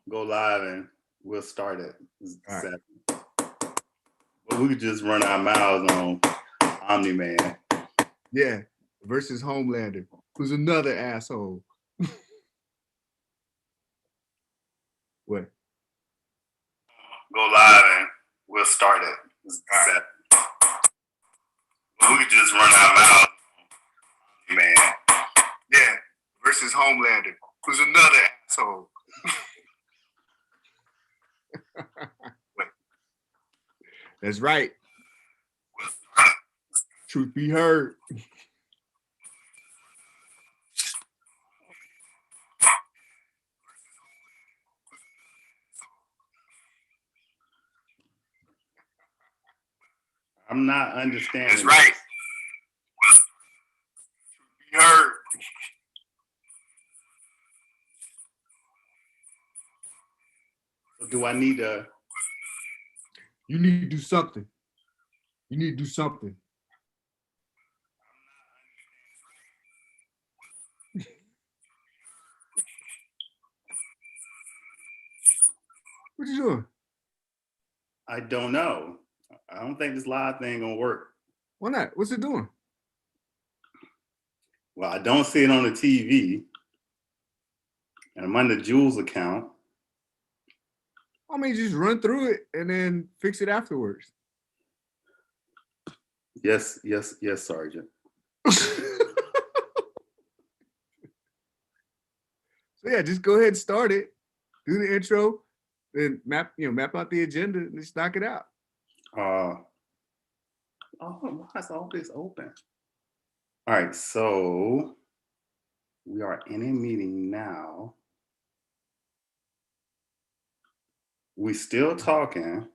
go live and we'll start it. All right. But we could just run our mouths on Omni Man. Yeah. Versus Homelander, who's another asshole. What? Go live and we'll start it. All right. But we could just run our mouths on Omni Man. Yeah. Versus Homelander, who's another asshole. That's right. Truth be heard. I'm not understanding. That's right. Truth be heard. Do I need to? You need to do something. You need to do something. What you doing? I don't know. I don't think this live thing gonna work. Why not? What's it doing? Well, I don't see it on the TV. And I'm on the Jules account. I mean, just run through it and then fix it afterwards. Yes, Sergeant. So yeah, just go ahead and start it. Do the intro, then map out the agenda and just knock it out. Why is all this open? All right, so we are in a meeting now. We still talking.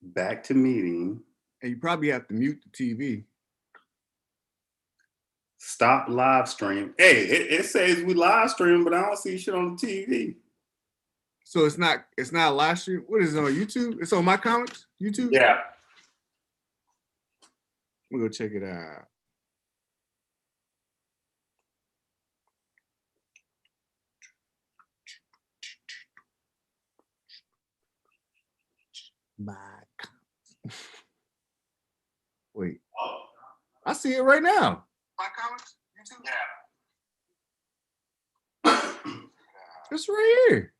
Back to meeting. And you probably have to mute the TV. Stop live stream. Hey, it says we live stream, but I don't see shit on the TV. So it's not live stream. What is it on YouTube? It's on my comics, YouTube? Yeah. I'm gonna go check it out. My comics. Wait. I see it right now. My comics, YouTube? Yeah. It's right here.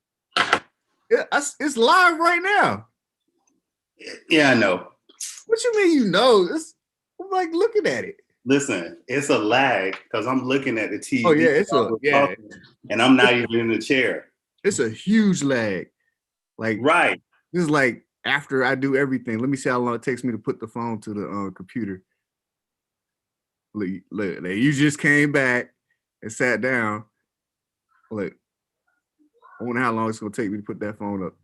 It's live right now. Yeah, I know. What you mean you know? I'm like looking at it. Listen, it's a lag because I'm looking at the TV. Oh yeah, and I'm not even in the chair. It's a huge lag. Like right. This is like after I do everything. Let me see how long it takes me to put the phone to the computer. Look, you just came back and sat down. Look, I wonder how long it's gonna take me to put that phone up.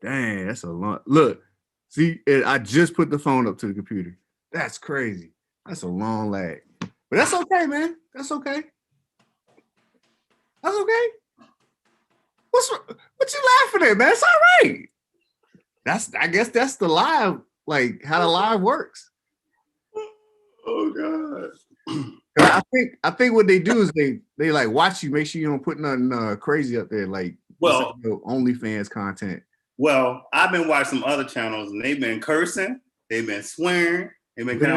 Dang, that's a long. Look, see, I just put the phone up to the computer. That's crazy. That's a long lag. But that's okay, man. That's okay. That's okay. What you laughing at, man? It's all right. I guess that's the live, like how the live works. Oh God. I think what they do is they like watch you, make sure you don't put nothing crazy up there, like OnlyFans content. Well, I've been watching some other channels and they've been cursing, they've been swearing, they've been it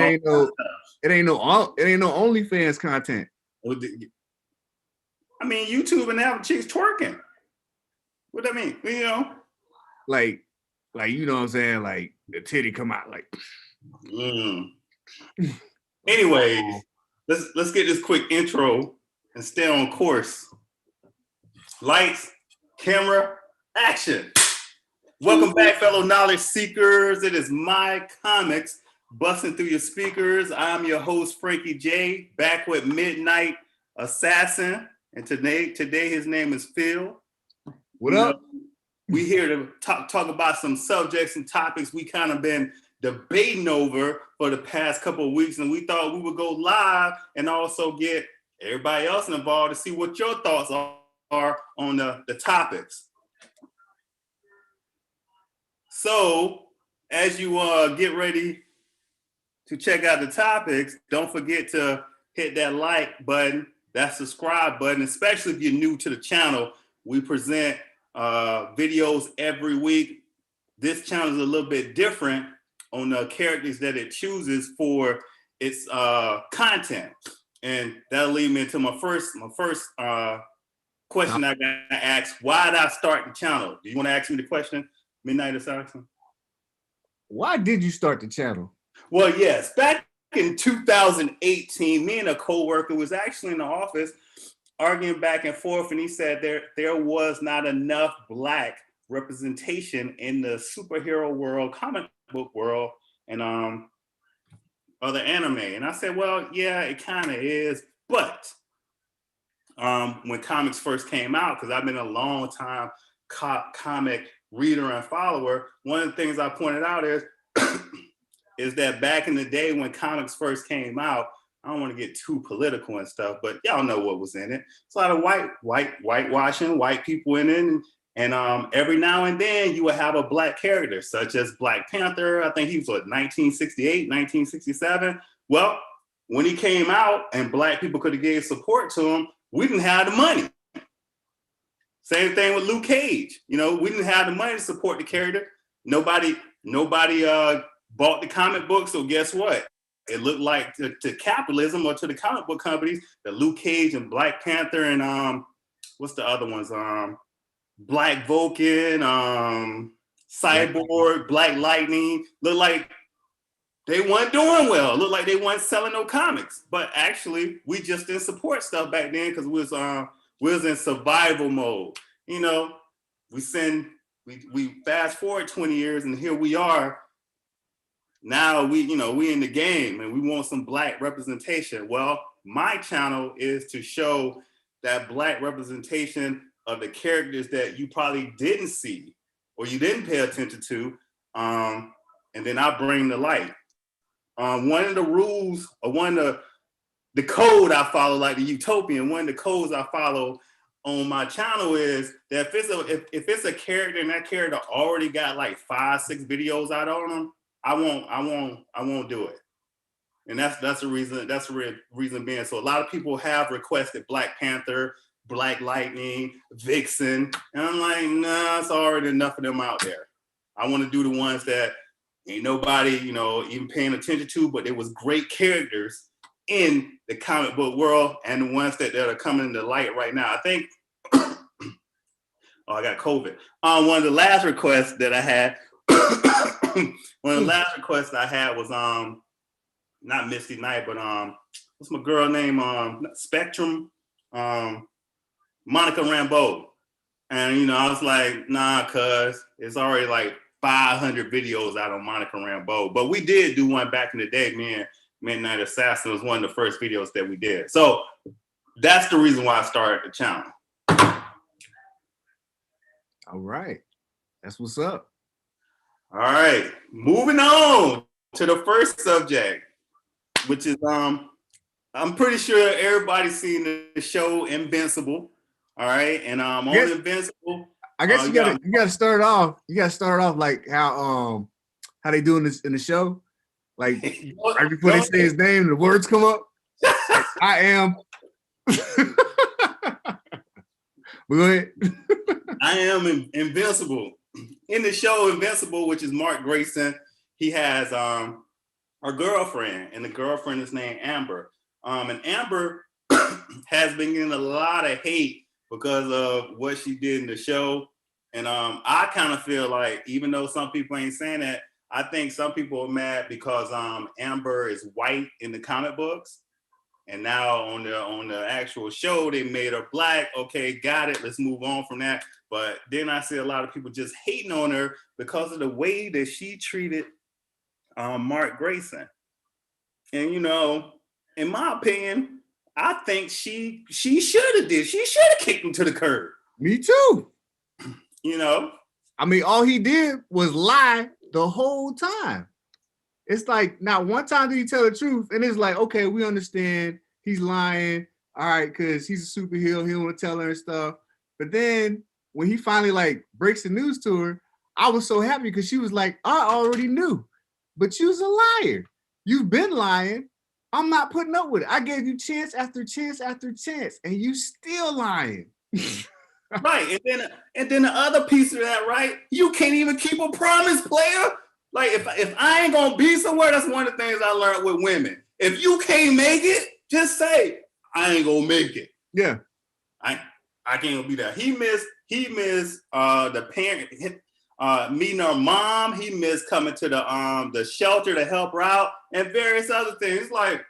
ain't no OnlyFans content. I mean, YouTube and now chicks twerking. What that mean? You know, like you know what I'm saying? Like the titty come out like. Anyways, let's get this quick intro and stay on course. Lights, camera, action. Welcome back, fellow knowledge seekers. It is My Comics, busting through your speakers. I'm your host, Frankie J, back with Midnight Assassin. And today his name is Phil. What up? We here to talk about some subjects and topics we kind of been debating over for the past couple of weeks, and we thought we would go live and also get everybody else involved to see what your thoughts are on the topics. So as you get ready to check out the topics, don't forget to hit that like button, that subscribe button, especially if you're new to the channel. We present videos every week. This channel is a little bit different on the characters that it chooses for its content. And that'll lead me into my first question I got to ask. Why did I start the channel? Do you want to ask me the question, Midnight Assassin? Why did you start the channel? Well, yes, back in 2018, me and a coworker was actually in the office arguing back and forth, and he said there was not enough Black representation in the superhero world, comic book world, and other anime. And I said, well, yeah, it kind of is, but when comics first came out, because I've been a long time comic reader and follower, one of the things I pointed out is that back in the day when comics first came out, I don't want to get too political and stuff, but y'all know what was in it. It's a lot of whitewashing, white people in it. And every now and then you would have a Black character, such as Black Panther. I think he was, 1968, 1967? Well, when he came out and Black people could have gave support to him, we didn't have the money. Same thing with Luke Cage. You know, we didn't have the money to support the character. Nobody bought the comic book, so guess what? It looked like to capitalism or to the comic book companies that Luke Cage and Black Panther and what's the other ones? Black Vulcan, Cyborg, Black Lightning, look like they weren't doing well. Look like they weren't selling no comics. But actually, we just didn't support stuff back then because we was in survival mode. You know, we fast forward 20 years and here we are. Now we in the game and we want some Black representation. Well, my channel is to show that Black representation of the characters that you probably didn't see or you didn't pay attention to, and then I bring the light. One of the rules, or one of the code I follow, like the Utopian, one of the codes I follow on my channel is that if it's a character and that character already got like 5-6 videos out on them, I won't do it. And that's the reason. That's the reason being. So a lot of people have requested Black Panther, Black Lightning, Vixen, and I'm like, nah, it's already enough of them out there. I want to do the ones that ain't nobody, even paying attention to, but it was great characters in the comic book world, and the ones that are coming to light right now. I think, oh, I got COVID. One of the last requests that I had, was not Misty Knight, but what's my girl name? Spectrum, Monica Rambeau. And I was like, nah, cuz it's already like 500 videos out on Monica Rambeau. But we did do one back in the day, man. Midnight Assassin was one of the first videos that we did. So that's the reason why I started the channel. All right. That's what's up. All right. Moving on to the first subject, which is I'm pretty sure everybody's seen the show Invincible. All right. And on Invincible. I guess you gotta start off. You gotta start off like how they doing this in the show. Like right before they say his name, the words come up. I am. Go ahead. I am Invincible. In the show Invincible, which is Mark Grayson, he has a girlfriend, and the girlfriend is named Amber. And Amber has been getting a lot of hate because of what she did in the show. And I kind of feel like, even though some people ain't saying that, I think some people are mad because Amber is white in the comic books, and now on the actual show they made her Black. Okay, got it. Let's move on from that. But then I see a lot of people just hating on her because of the way that she treated Mark Grayson. And in my opinion, I think she should have did. She should have kicked him to the curb. Me too. I mean, all he did was lie the whole time. It's like not one time did he tell the truth, and it's like, okay, we understand he's lying, all right, because he's a superhero, he don't want to tell her and stuff. But then when he finally like breaks the news to her, I was so happy because she was like, I already knew, but you was a liar. You've been lying. I'm not putting up with it. I gave you chance after chance after chance, and you still lying. Right, and then the other piece of that, right? You can't even keep a promise, player. Like if I ain't gonna be somewhere, that's one of the things I learned with women. If you can't make it, just say I ain't gonna make it. Yeah, I can't be there. He missed the parent meeting her mom. He missed coming to the shelter to help her out and various other things. Like,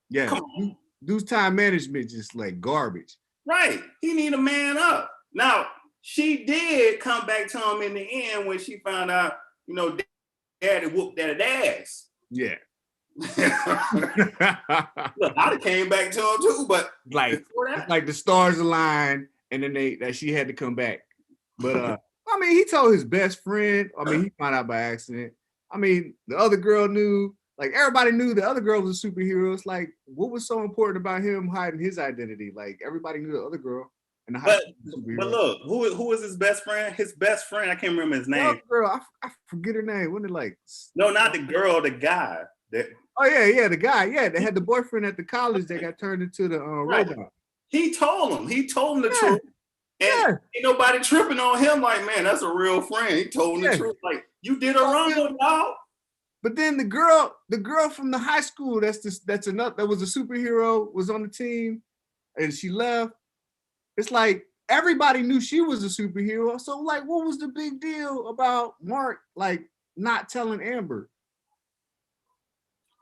yeah. come on. Dude's time management just like garbage. Right. He need a man up. Now, she did come back to him in the end when she found out, you know, daddy whooped that ass. Yeah. Look, I'd have came back to him too, but like it's like the stars aligned and then that she had to come back. But I mean, he told his best friend. I mean, he found out by accident. I mean, the other girl knew. Like everybody knew the other girl was a superhero. It's like, what was so important about him hiding his identity? Like everybody knew the other girl and the high school superhero. But look, who was his best friend? His best friend, I can't remember his name. Girl, I forget her name. Wasn't it like? No, not the girl, the guy. Oh yeah, the guy. Yeah, they had the boyfriend at the college that got turned into the robot. He told him the truth. And ain't nobody tripping on him like, man, that's a real friend. He told him the truth. Like, you did a wrong, dog. But then the girl from the high school that was a superhero was on the team, and she left. It's like everybody knew she was a superhero. So like, what was the big deal about Mark like not telling Amber?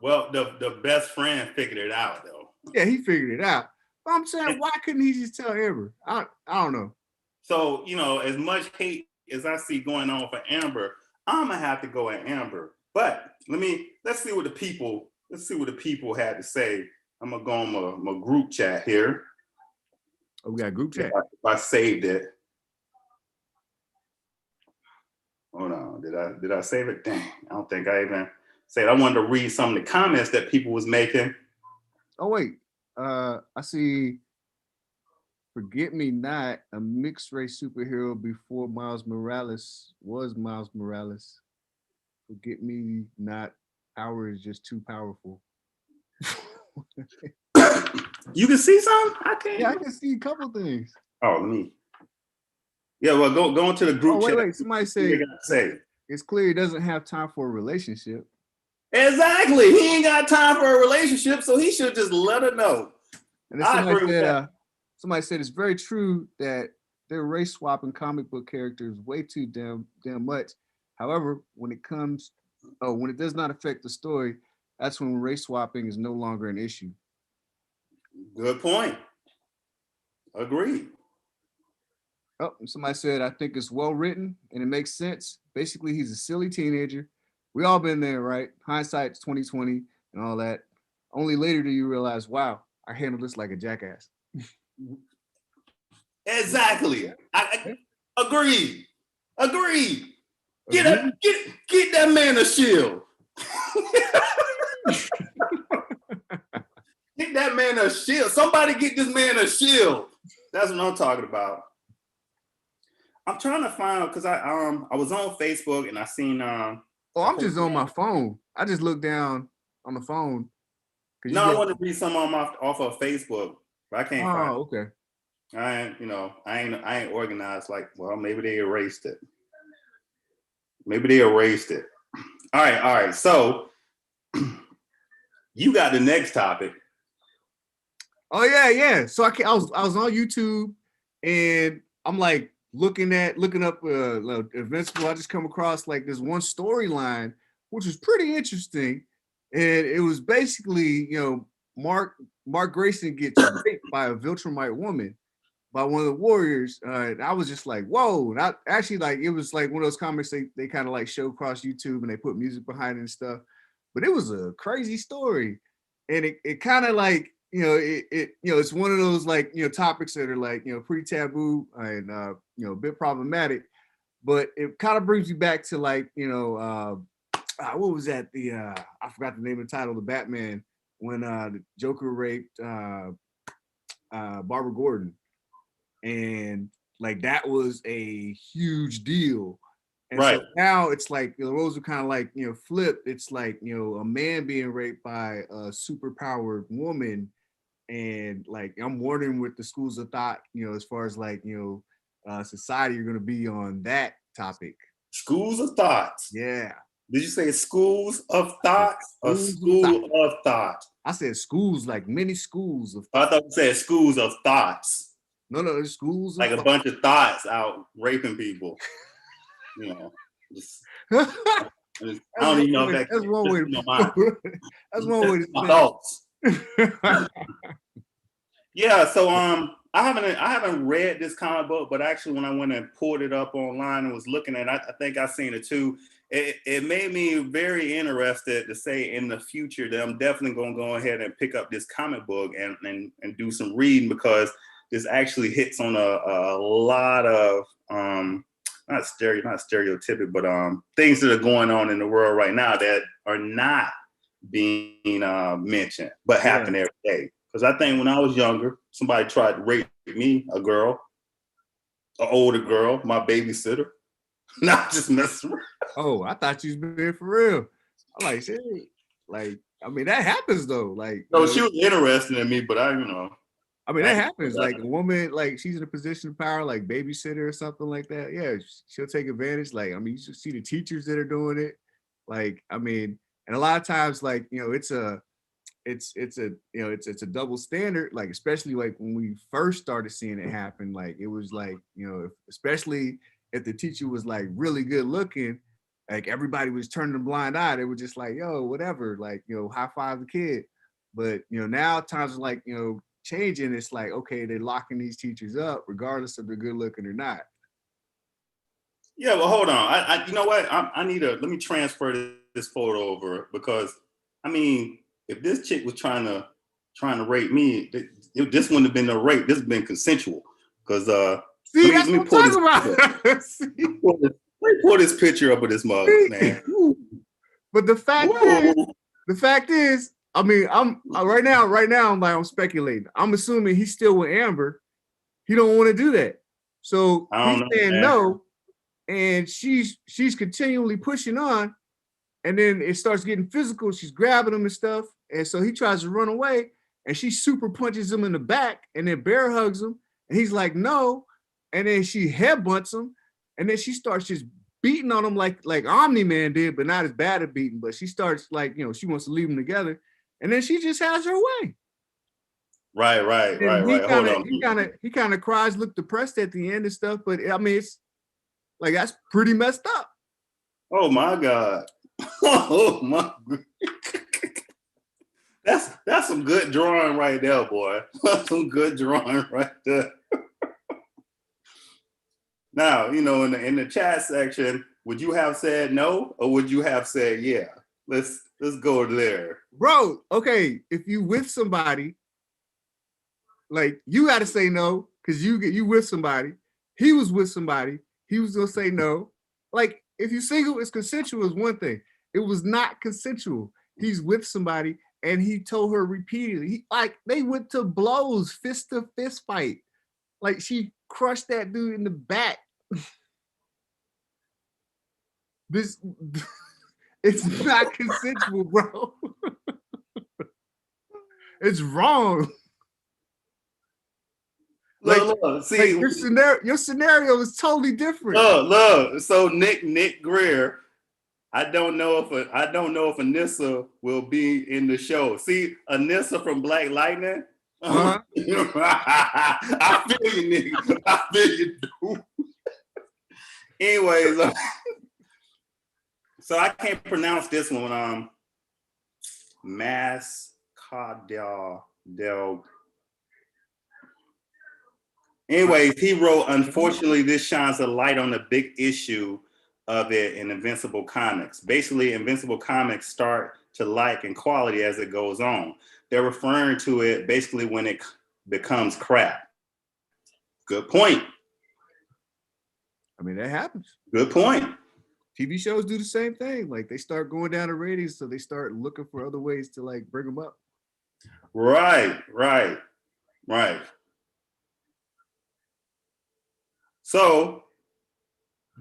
Well, the best friend figured it out though. Yeah, he figured it out. But I'm saying, why couldn't he just tell Amber? I don't know. So, you know, as much hate as I see going on for Amber, I'm gonna have to go at Amber. But let's see what the people had to say. I'm gonna go on my group chat here. Oh, we got a group chat. If I saved it. Hold on. Did I save it? Dang, I don't think I even saved it. I wanted to read some of the comments that people was making. Oh wait. I see Forget Me Not, a mixed race superhero before Miles Morales was Miles Morales. Forget Me Not, power is just too powerful. You can see some? I can't. Yeah, I can see a couple things. Oh, let me. Yeah, well, go into the group chat. Wait. Somebody say it's clear he doesn't have time for a relationship. Exactly. He ain't got time for a relationship, so he should just let her know. And then somebody said it's very true that they're race swapping comic book characters way too damn much. However, when it does not affect the story, that's when race swapping is no longer an issue. Good point. Agreed. Oh, somebody said, I think it's well written and it makes sense. Basically, he's a silly teenager. We all been there, right? Hindsight's 2020 and all that. Only later do you realize, wow, I handled this like a jackass. Exactly. I agree. Get that man a shield. Get that man a shield. Somebody get this man a shield. That's what I'm talking about. I'm trying to find, because I was on Facebook and I seen I'm just on my phone. I just looked down on the phone. No, I want to read some off of Facebook, but I can't find it. Okay. I ain't organized. Like, well, maybe they erased it. All right. So you got the next topic. Oh yeah. So I was on YouTube and I'm like looking up Invincible. I just come across like this one storyline which was pretty interesting, and it was basically Mark Grayson gets raped by a Viltrumite woman, by one of the warriors. And I was just like, whoa. And I actually, like, it was like one of those comics they kind of like show across YouTube and they put music behind it and stuff. But it was a crazy story. And it kind of like, it's one of those like, topics that are like, pretty taboo and, a bit problematic. But it kind of brings you back to like, what was that? I forgot the name of the title, the Batman, when the Joker raped Barbara Gordon. And like that was a huge deal. And Right. so now it's like the roles are kind of like, flipped. It's like, a man being raped by a superpowered woman. And like, I'm wondering what the schools of thought, as far as like, society are going to be on that topic. Schools of thoughts. Yeah. Did you say schools of thoughts or school of thought? I said schools, like many schools of thought. thought. I thought you said schools of thoughts. No, schools like of a bunch of thoughts out raping people. I don't even know if that's one way. That's one way to my thoughts. Yeah, so I haven't read this comic book, but actually when I went and pulled it up online and was looking at it, I think I seen it too. It made me very interested to say in the future that I'm definitely gonna go ahead and pick up this comic book and do some reading, because this actually hits on a lot of not stereotypic, but things that are going on in the world right now that are not being mentioned, but happen every day. Because I think when I was younger, somebody tried to rape me, a girl, an older girl, my babysitter. Not just messing around. Oh, I thought you was being for real. I'm like, shit. Like, I mean, that happens though. Like, no, she was interested in me, but I mean, that happens. Like a woman, like she's in a position of power, like babysitter or something like that. Yeah, she'll take advantage. Like, I mean, you see the teachers that are doing it. Like, I mean, and a lot of times, like, it's a double standard. Like, especially like when we first started seeing it happen, like it was like, especially if the teacher was like really good looking, like everybody was turning a blind eye. They were just like, yo, whatever, like, high five the kid. But now times are like, changing. It's like, okay, they're locking these teachers up regardless if they're good looking or not. Yeah, well, hold on. I you know what? I need let me transfer this photo over, because I mean, if this chick was trying to rape me, this wouldn't have been no rape. This has been consensual. Because see, that's what I'm talking about. Let me pull this picture up of this mug, man. But the fact is, I mean, I'm right now, I'm like, I'm speculating. I'm assuming he's still with Amber. He don't want to do that. So he's saying no, and she's continually pushing on, and then it starts getting physical. She's grabbing him and stuff, and so he tries to run away, and she super punches him in the back, and then bear hugs him, and he's like, no, and then she headbutts him, and then she starts just beating on him like Omni Man did, but not as bad at beating. But she starts like, she wants to leave them together, and then she just has her way. Right. Hold on. He kind of cries, look depressed at the end and stuff. But I mean, it's like, that's pretty messed up. Oh my God. Oh my. That's some good drawing right there, boy. That's some good drawing right there. Now, in the chat section, would you have said no, or would you have said yeah? Let's go there, bro. Okay, if you with somebody, like, you got to say no, because you with somebody. He was with somebody. He was gonna say no. Like, if you single, it's consensual is one thing. It was not consensual. He's with somebody, and he told her repeatedly. They went to blows, fist to fist fight. Like, she crushed that dude in the back. It's not consensual, bro. It's wrong. Look, see, your scenario is totally different. Look. So Nick Greer, I don't know if Anissa will be in the show. See, Anissa from Black Lightning. Uh-huh. I feel you, nigga. I feel you, dude. Anyways, so I can't pronounce this one. Mascadel del. Anyways, he wrote, unfortunately, this shines a light on the big issue of it in Invincible Comics. Basically, Invincible Comics start to like in quality as it goes on. They're referring to it basically when it becomes crap. Good point. I mean, that happens. Good point. TV shows do the same thing. Like, they start going down the ratings, so they start looking for other ways to like bring them up. Right. So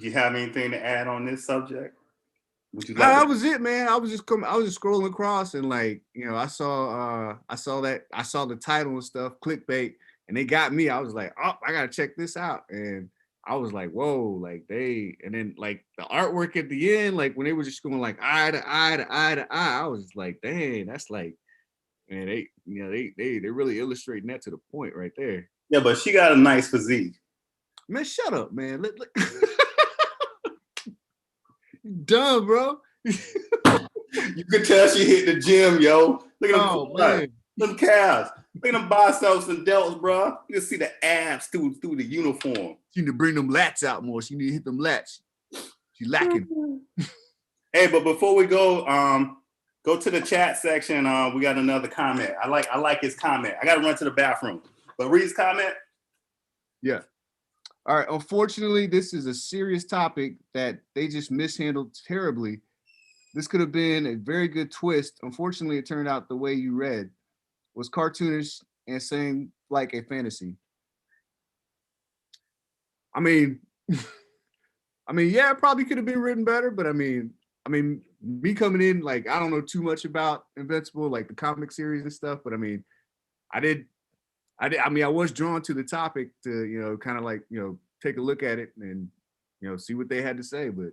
Do you have anything to add on this subject? Would you No, like that to? was it, man. I was just scrolling across and like, I saw the title and stuff, clickbait, and they got me. I was like, oh, I gotta check this out. And I was like, whoa, like and then like the artwork at the end, like when they were just going like eye to eye to eye to eye, I was like, dang, that's like, man, they really illustrating that to the point right there. Yeah, but she got a nice physique. Man, shut up, man. Dumb, bro. You could tell she hit the gym, yo. Look at them, them calves. Look at them biceps and delts, bro. You can see the abs through the uniform. She need to bring them lats out more. She need to hit them lats. She lacking. Hey, but before we go to the chat section. We got another comment. I like his comment. I got to run to the bathroom. But read his comment. Yeah. All right. Unfortunately, this is a serious topic that they just mishandled terribly. This could have been a very good twist. Unfortunately, it turned out the way you read was cartoonish and saying like a fantasy. I mean, yeah, it probably could have been written better, but I mean, me coming in, like, I don't know too much about Invincible, like the comic series and stuff, but I mean, I was drawn to the topic to, kind of like, take a look at it and, see what they had to say. But,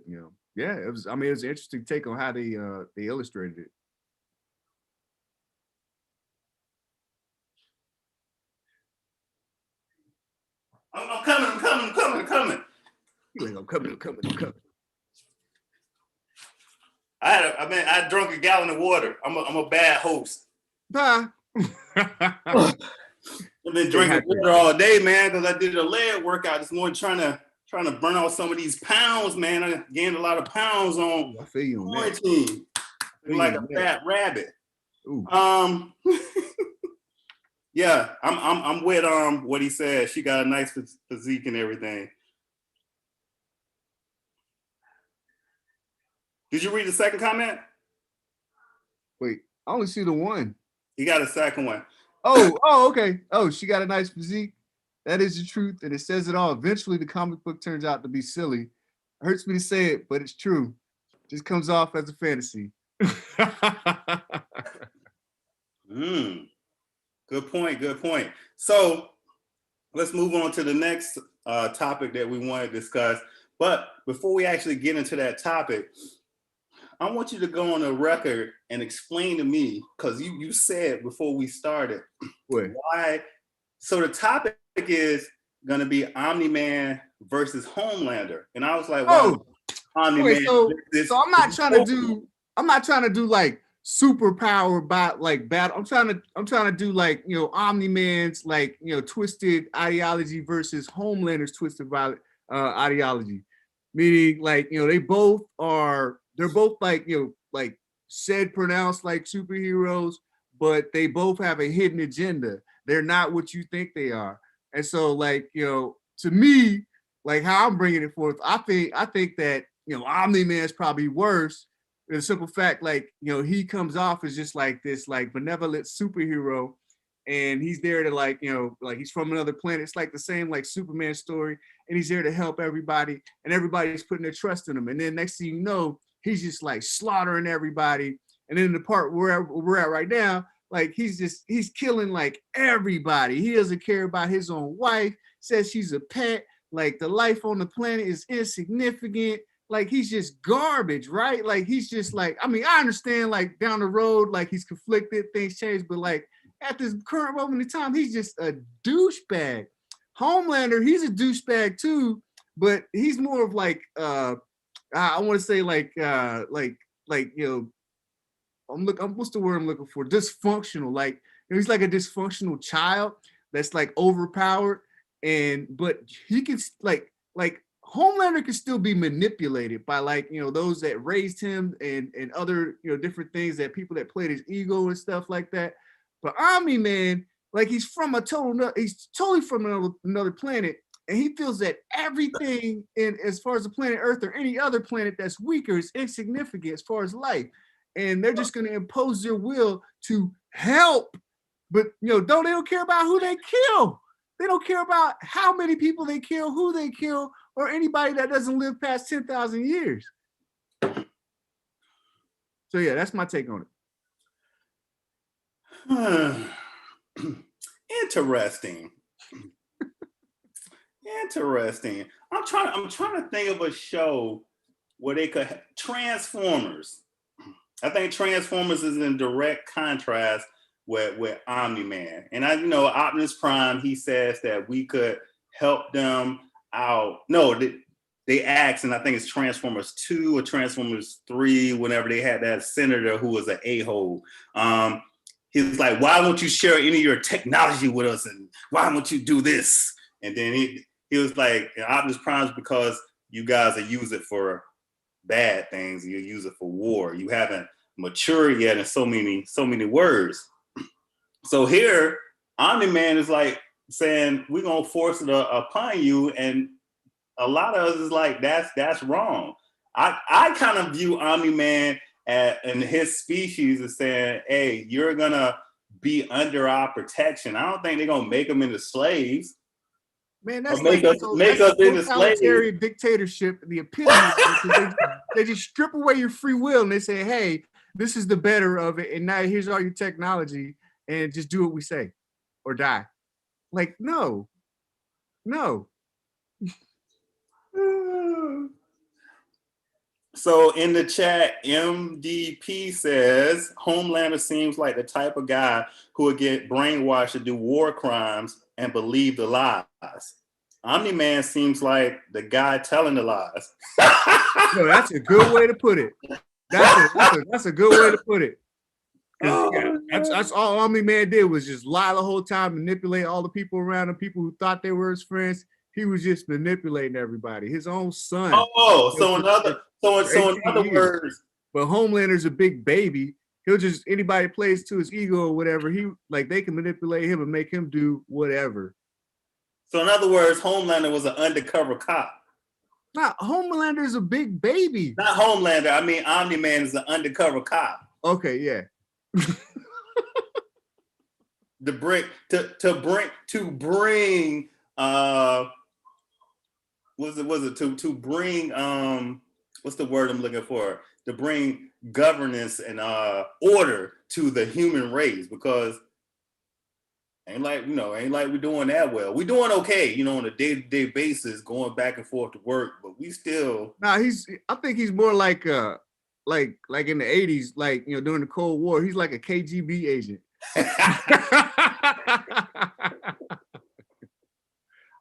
yeah, it was an interesting take on how they illustrated it. I'm coming. He's like, I'm coming. I drank a gallon of water. I'm a bad host. Bye. I've been drinking water all day, man, because I did a leg workout this morning trying to burn off some of these pounds, man. I gained a lot of pounds on quarantine. Like a fat rabbit. Ooh. Yeah, I'm with what he said. She got a nice physique and everything. Did you read the second comment? Wait, I only see the one. He got a second one. Oh, okay. Oh, she got a nice physique. That is the truth, and it says it all. Eventually, the comic book turns out to be silly. It hurts me to say it, but it's true. Just comes off as a fantasy. Good point. So let's move on to the next topic that we want to discuss. But before we actually get into that topic, I want you to go on the record and explain to me, because you said before we started, why. So the topic is going to be Omni-Man versus Homelander, and I was like, wow, Omni-Man. So I'm not trying to do like superpower battle. I'm trying to do like, Omni-Man's like, twisted ideology versus Homelander's twisted ideology, meaning like, they're both like, like said pronounced like superheroes, but they both have a hidden agenda. They're not what you think they are. And so like, to me, like how I'm bringing it forth, I think that, Omni-Man is probably worse. The simple fact, like, he comes off as just like this like benevolent superhero, and he's there to like, like he's from another planet. It's like the same like Superman story, and he's there to help everybody, and everybody's putting their trust in him. And then next thing you know, he's just like slaughtering everybody. And then the part where we're at right now, like he's killing like everybody. He doesn't care about his own wife, says she's a pet, like the life on the planet is insignificant. Like he's just garbage, right? Like he's just like, I understand like down the road, like he's conflicted, things change, but like at this current moment in time, he's just a douchebag. Homelander, he's a douchebag too, but he's more of like I want to say like what's the word I'm looking for? Dysfunctional. Like he's like a dysfunctional child that's like overpowered, but he can like Homelander can still be manipulated by like, those that raised him and other, different things, that people that played his ego and stuff like that. But Omni-Man, like he's totally from another planet, and he feels that everything as far as the planet Earth or any other planet that's weaker is insignificant as far as life. And they're just going to impose their will to help. But, they don't care about who they kill. They don't care about how many people they kill, who they kill, or anybody that doesn't live past 10,000 years. So yeah, that's my take on it. Interesting. Interesting. I'm trying to think of a show where they could Transformers. I think Transformers is in direct contrast with Omni Man. And I Optimus Prime, he says that we could help them out. No, they asked, and I think it's Transformers 2 or Transformers 3, whenever they had that senator who was an a-hole. He was like, why won't you share any of your technology with us? And why won't you do this? And then he was like, Optimus Prime's because you guys are use it for bad things. You use it for war. You haven't matured yet in so many words. So here, Omni Man is like saying, we're gonna force it upon you. And a lot of us is like, that's wrong. I kind of view Omni Man and his species as saying, hey, you're gonna be under our protection. I don't think they're gonna make them into slaves. Man, that's make like us into slaves. Dictatorship, the epitome. They just strip away your free will and they say, hey, this is the better of it, and now here's all your technology, and just do what we say or die. Like, no. So in the chat, MDP says, Homelander seems like the type of guy who would get brainwashed to do war crimes and believe the lies. Omni-Man seems like the guy telling the lies. No, that's a good way to put it. That's a good way to put it. That's all Omni-Man did was just lie the whole time, manipulate all the people around him, people who thought they were his friends. He was just manipulating everybody. His own son. So in other words, but Homelander's a big baby. He'll just anybody plays to his ego or whatever. They can manipulate him and make him do whatever. So in other words, Homelander was an undercover cop. Not Homelander's a big baby. Not Homelander. I mean, Omni-Man is an undercover cop. Okay, yeah. To bring what's the word I'm looking for? To bring governance and order to the human race, because ain't like we're doing that well. We're doing okay, on a day-to-day basis, going back and forth to work, but we still. I think he's more like in the 80s, like during the Cold War, he's like a KGB agent.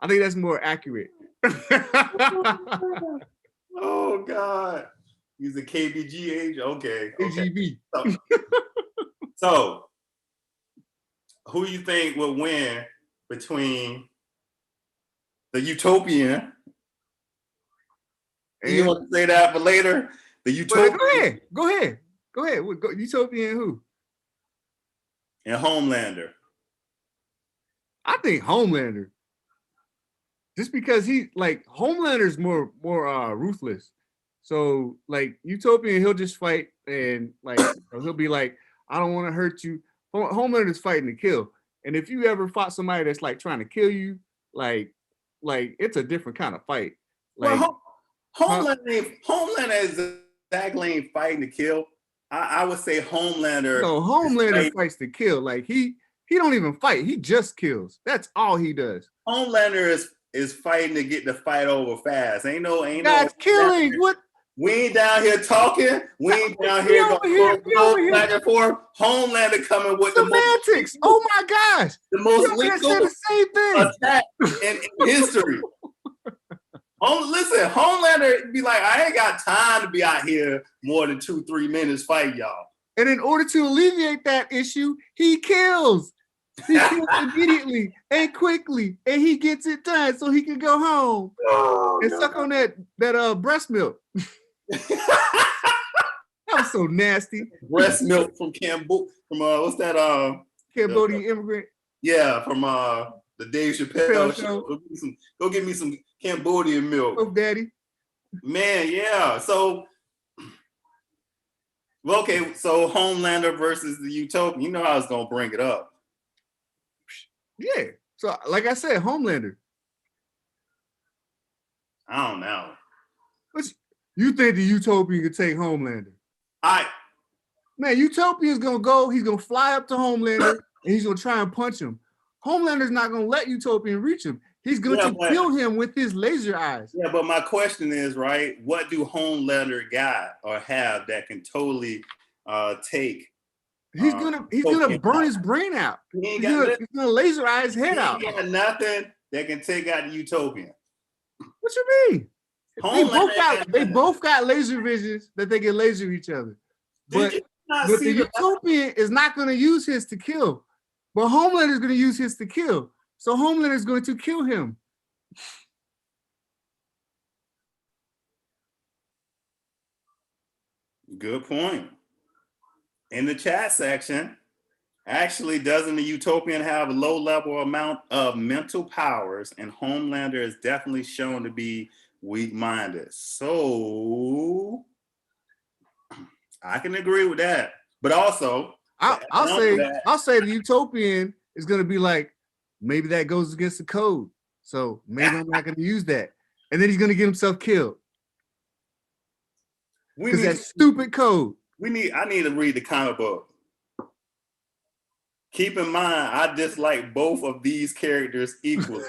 I think that's more accurate. Oh God, he's a KBG agent. Okay. KGB. So, who you think will win between the Utopian? And you want to say that for later? The Utopian. Go ahead. Utopian who? And Homelander. I think Homelander. Just because Homelander's more ruthless. So Utopian, he'll just fight and he'll be like, I don't want to hurt you. Homelander's fighting to kill. And if you ever fought somebody that's trying to kill you, it's a different kind of fight. Homelander is exactly ain't fighting to kill. I would say Homelander. No, Homelander fights to kill. He don't even fight. He just kills. That's all he does. Homelander is fighting to get the fight over fast. Ain't no killing. What? We ain't down here talking. We ain't down here going back and forth. Homelander coming with semantics. Oh my gosh. The most lethal attack in history. Listen, Homelander be like, I ain't got time to be out here more than 2-3 minutes fighting y'all. And in order to alleviate that issue, he kills. He kills immediately and quickly, and he gets it done so he can go home and suck on that breast milk. That was so nasty. Breast milk from what's that? Cambodian immigrant. Yeah, from the Dave Chappelle show. Go get me some Cambodian milk. Oh, daddy. Man, yeah. So, okay. So Homelander versus the Utopian. You know I was gonna bring it up. Yeah. So, like I said, Homelander. I don't know. You think the Utopian could take Homelander? Man, Utopian's gonna go. He's gonna fly up to Homelander and he's gonna try and punch him. Homelander's not gonna let Utopian reach him. He's going to kill him with his laser eyes. Yeah, but my question is, right? What do Homelander got or have that can totally take? He's gonna burn his brain out. He's gonna laser eye his head out. He ain't got nothing that can take out the Utopian. What you mean? They both got laser visions that they can laser each other. But the Utopian is not going to use his to kill. But Homelander is going to use his to kill. So Homelander is going to kill him. Good point. In the chat section, actually, doesn't the Utopian have a low-level amount of mental powers? And Homelander is definitely shown to be weak-minded. So I can agree with that. But also, I'll say the Utopian is going to be like, maybe that goes against the code. So maybe I'm not going to use that. And then he's going to get himself killed. Because that stupid code. I need to read the comic book. Keep in mind, I dislike both of these characters equally.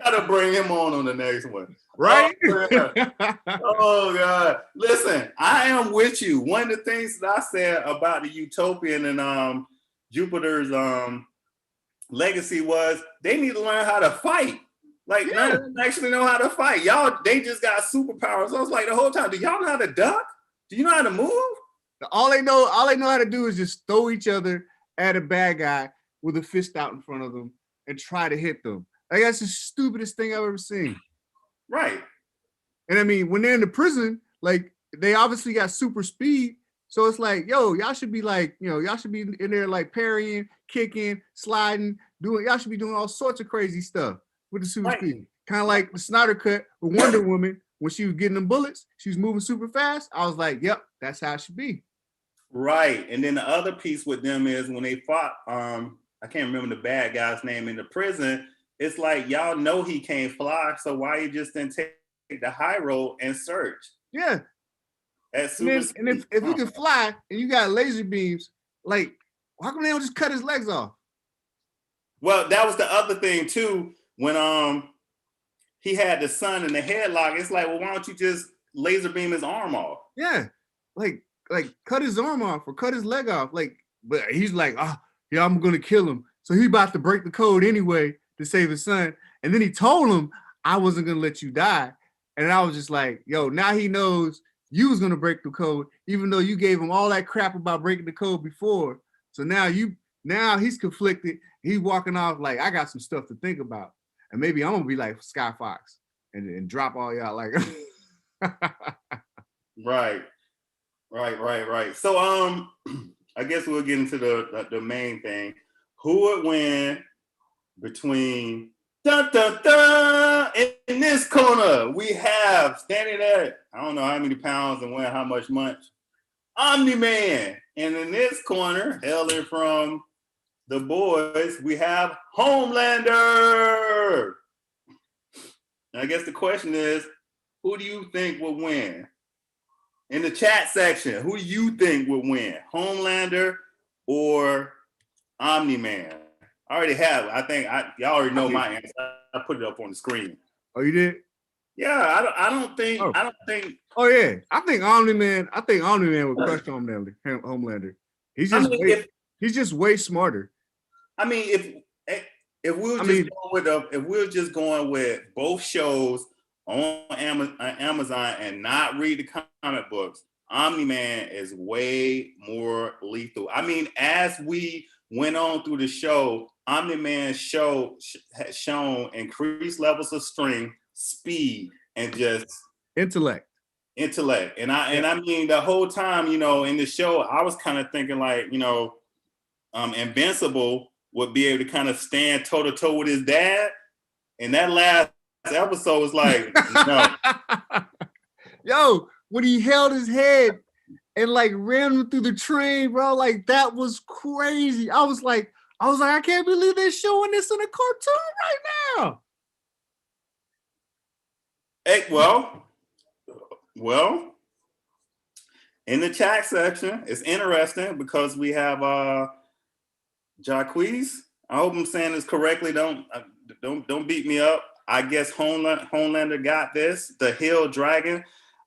Gotta bring him on the next one. Right? Oh, God. Listen, I am with you. One of the things that I said about the Utopian and Jupiter's legacy was they need to learn how to fight. Like, none of them actually know how to fight. Y'all, they just got superpowers. So I was like, the whole time, do y'all know how to duck? Do you know how to move? All they know how to do is just throw each other at a bad guy with a fist out in front of them and try to hit them. Like, that's the stupidest thing I've ever seen. Right. And I mean, when they're in the prison, like, they obviously got super speed. So it's like, yo, y'all should be like, y'all should be in there like parrying, kicking, sliding, y'all should be doing all sorts of crazy stuff with the super speed. Kind of like the Snyder Cut with Wonder Woman. When she was getting them bullets, she was moving super fast. I was like, yep, that's how it should be. Right. And then the other piece with them is when they fought, I can't remember the bad guy's name in the prison. It's like, y'all know he can't fly. So why you just didn't take the high road and search? Yeah. And if you can fly and you got laser beams, like, how come they don't just cut his legs off? Well, that was the other thing too. When he had the sun in the headlock, it's like, well, why don't you just laser beam his arm off? Yeah, like cut his arm off or cut his leg off. Like, but he's like, yeah, I'm gonna kill him. So he about to break the code anyway to save his son. And then he told him, I wasn't gonna let you die. And I was just like, yo, now he knows you was gonna break the code, even though you gave him all that crap about breaking the code before. So now he's conflicted. He's walking off like, I got some stuff to think about. And maybe I'm gonna be like Sky Fox and drop all y'all like. Right. So I guess we'll get into the main thing. Who would win between in this corner? We have standing at I don't know how many pounds and weighing how much Omni Man, and in this corner, hailing from the boys, we have Homelander. And I guess the question is, who do you think will win? In the chat section, who do you think will win? Homelander or Omni-Man? I already have. I think y'all already know my answer. I put it up on the screen. Oh, you did? Yeah, I don't think. Oh yeah, I think Omni-Man would crush Homelander. He's just way smarter. I mean, if we're just going with both shows on Amazon and not read the comic books, Omni-Man is way more lethal. I mean, as we went on through the show, Omni-Man has shown increased levels of strength, speed, and just intellect. And I mean, the whole time, in the show, I was kind of thinking like, Invincible would be able to kind of stand toe to toe with his dad. And that last episode was like, no. Yo, when he held his head and like ran him through the train, bro, like that was crazy. I was like, I was like, I can't believe they're showing this in a cartoon right now. Hey, well, in the chat section, it's interesting because we have Jacquees. I hope I'm saying this correctly. Don't beat me up. I guess Homelander got this. The Hill Dragon.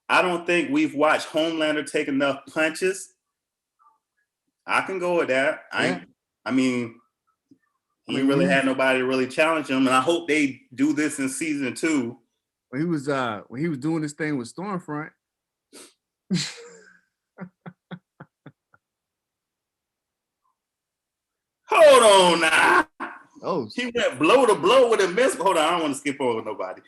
I don't think we've watched Homelander take enough punches. I can go with that. Yeah. I mean, he really had nobody to really challenge him, and I hope they do this in season 2. When he was doing this thing with Stormfront. Hold on now. Oh, he went blow to blow with Invincible. Hold on, I don't want to skip over nobody.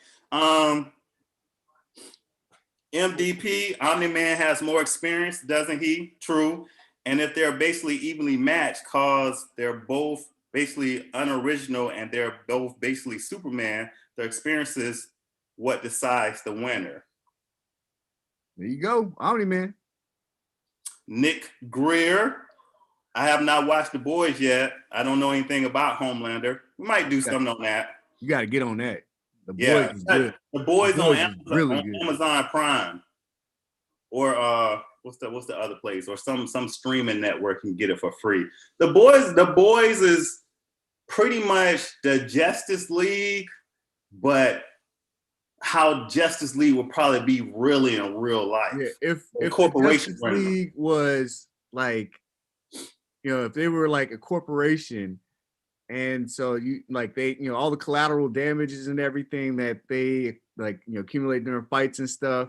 MDP, Omni-Man has more experience, doesn't he? True. And if they're basically evenly matched, cause they're both basically unoriginal and they're both basically Superman, their experience is what decides the winner. There you go, Omni-Man. Nick Greer. I have not watched The Boys yet. I don't know anything about Homelander. We might do something on that. You got to get on that. The Boys is good. The Boys on Amazon, really good. Amazon Prime, or what's the other place, or some streaming network can get it for free. The Boys is pretty much the Justice League, but how Justice League would probably be really in real life. Yeah, if corporation Justice League was like, if they were like a corporation, and so they all the collateral damages and everything that they accumulate during fights and stuff,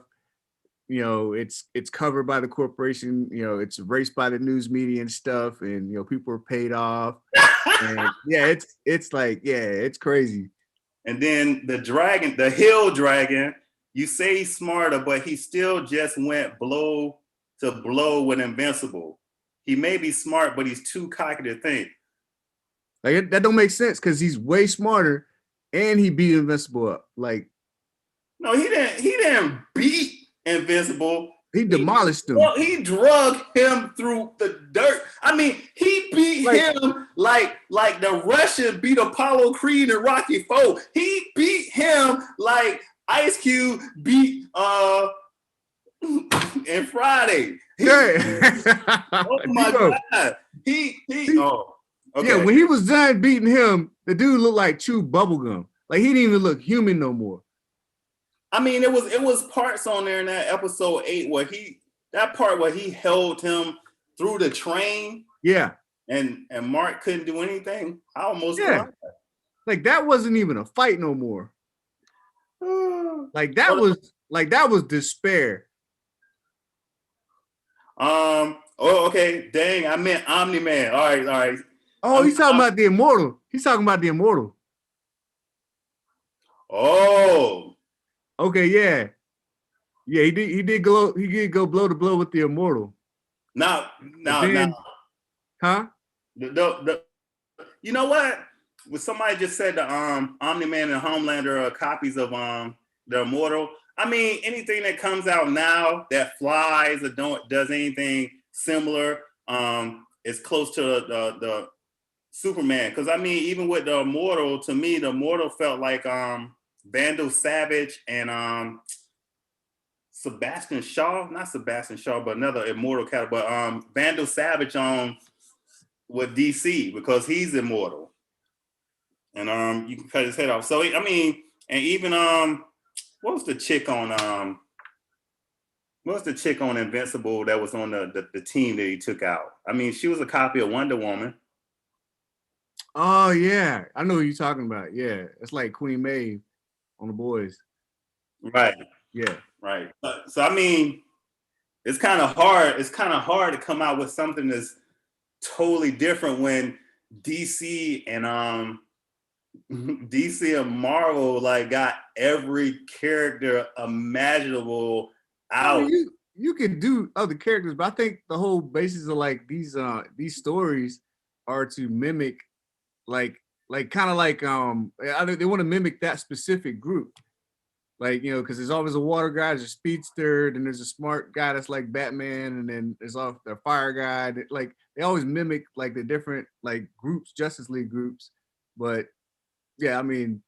it's covered by the corporation. It's erased by the news media and stuff, and people are paid off. And it's crazy. And then the Hill Dragon, you say he's smarter, but he still just went blow to blow with Invincible. He may be smart, but he's too cocky to think. Like that don't make sense because he's way smarter, and he beat Invincible up. Like, no, he didn't beat Invincible. He demolished him. Well, he drug him through the dirt. I mean, he beat him like the Russian beat Apollo Creed and Rocky IV. He beat him like Ice Cube beat and Friday. Oh my God. Okay. Yeah, when he was done beating him, the dude looked like chewed bubblegum. Like he didn't even look human no more. I mean, it was parts on there in that episode 8 where he held him through the train. Yeah. And Mark couldn't do anything. I almost cried. Like that wasn't even a fight no more. Like that was despair. Okay. Dang, I meant Omni-Man. All right. Oh, he's talking about the Immortal. He's talking about the Immortal. Oh. Okay, yeah. Yeah, he did go blow to blow with the Immortal. Now. Huh? You know what? When somebody just said the Omni-Man and Homelander are copies of the Immortal. I mean, anything that comes out now that flies or does anything similar is close to the Superman. Because I mean, even with the Immortal, to me, the Immortal felt like Vandal Savage and Sebastian Shaw, not Sebastian Shaw, but another Immortal character, but Vandal Savage with DC because he's immortal. And you can cut his head off. So I mean, and even what was the chick on Invincible that was on the team that he took out? I mean, she was a copy of Wonder Woman. Oh yeah, I know who you're talking about. Yeah, it's like Queen Maeve on The Boys. Right. Yeah. Right. So I mean, it's kind of hard. It's kind of hard to come out with something that's totally different when DC and Marvel like got every character imaginable out. I mean, you can do other characters, but I think the whole basis of like these stories are to mimic they want to mimic that specific group. Like, because there's always a water guy, there's a speedster, then there's a smart guy that's like Batman, and then there's also the fire guy. Like, they always mimic like the different like groups, Justice League groups. But yeah, I mean,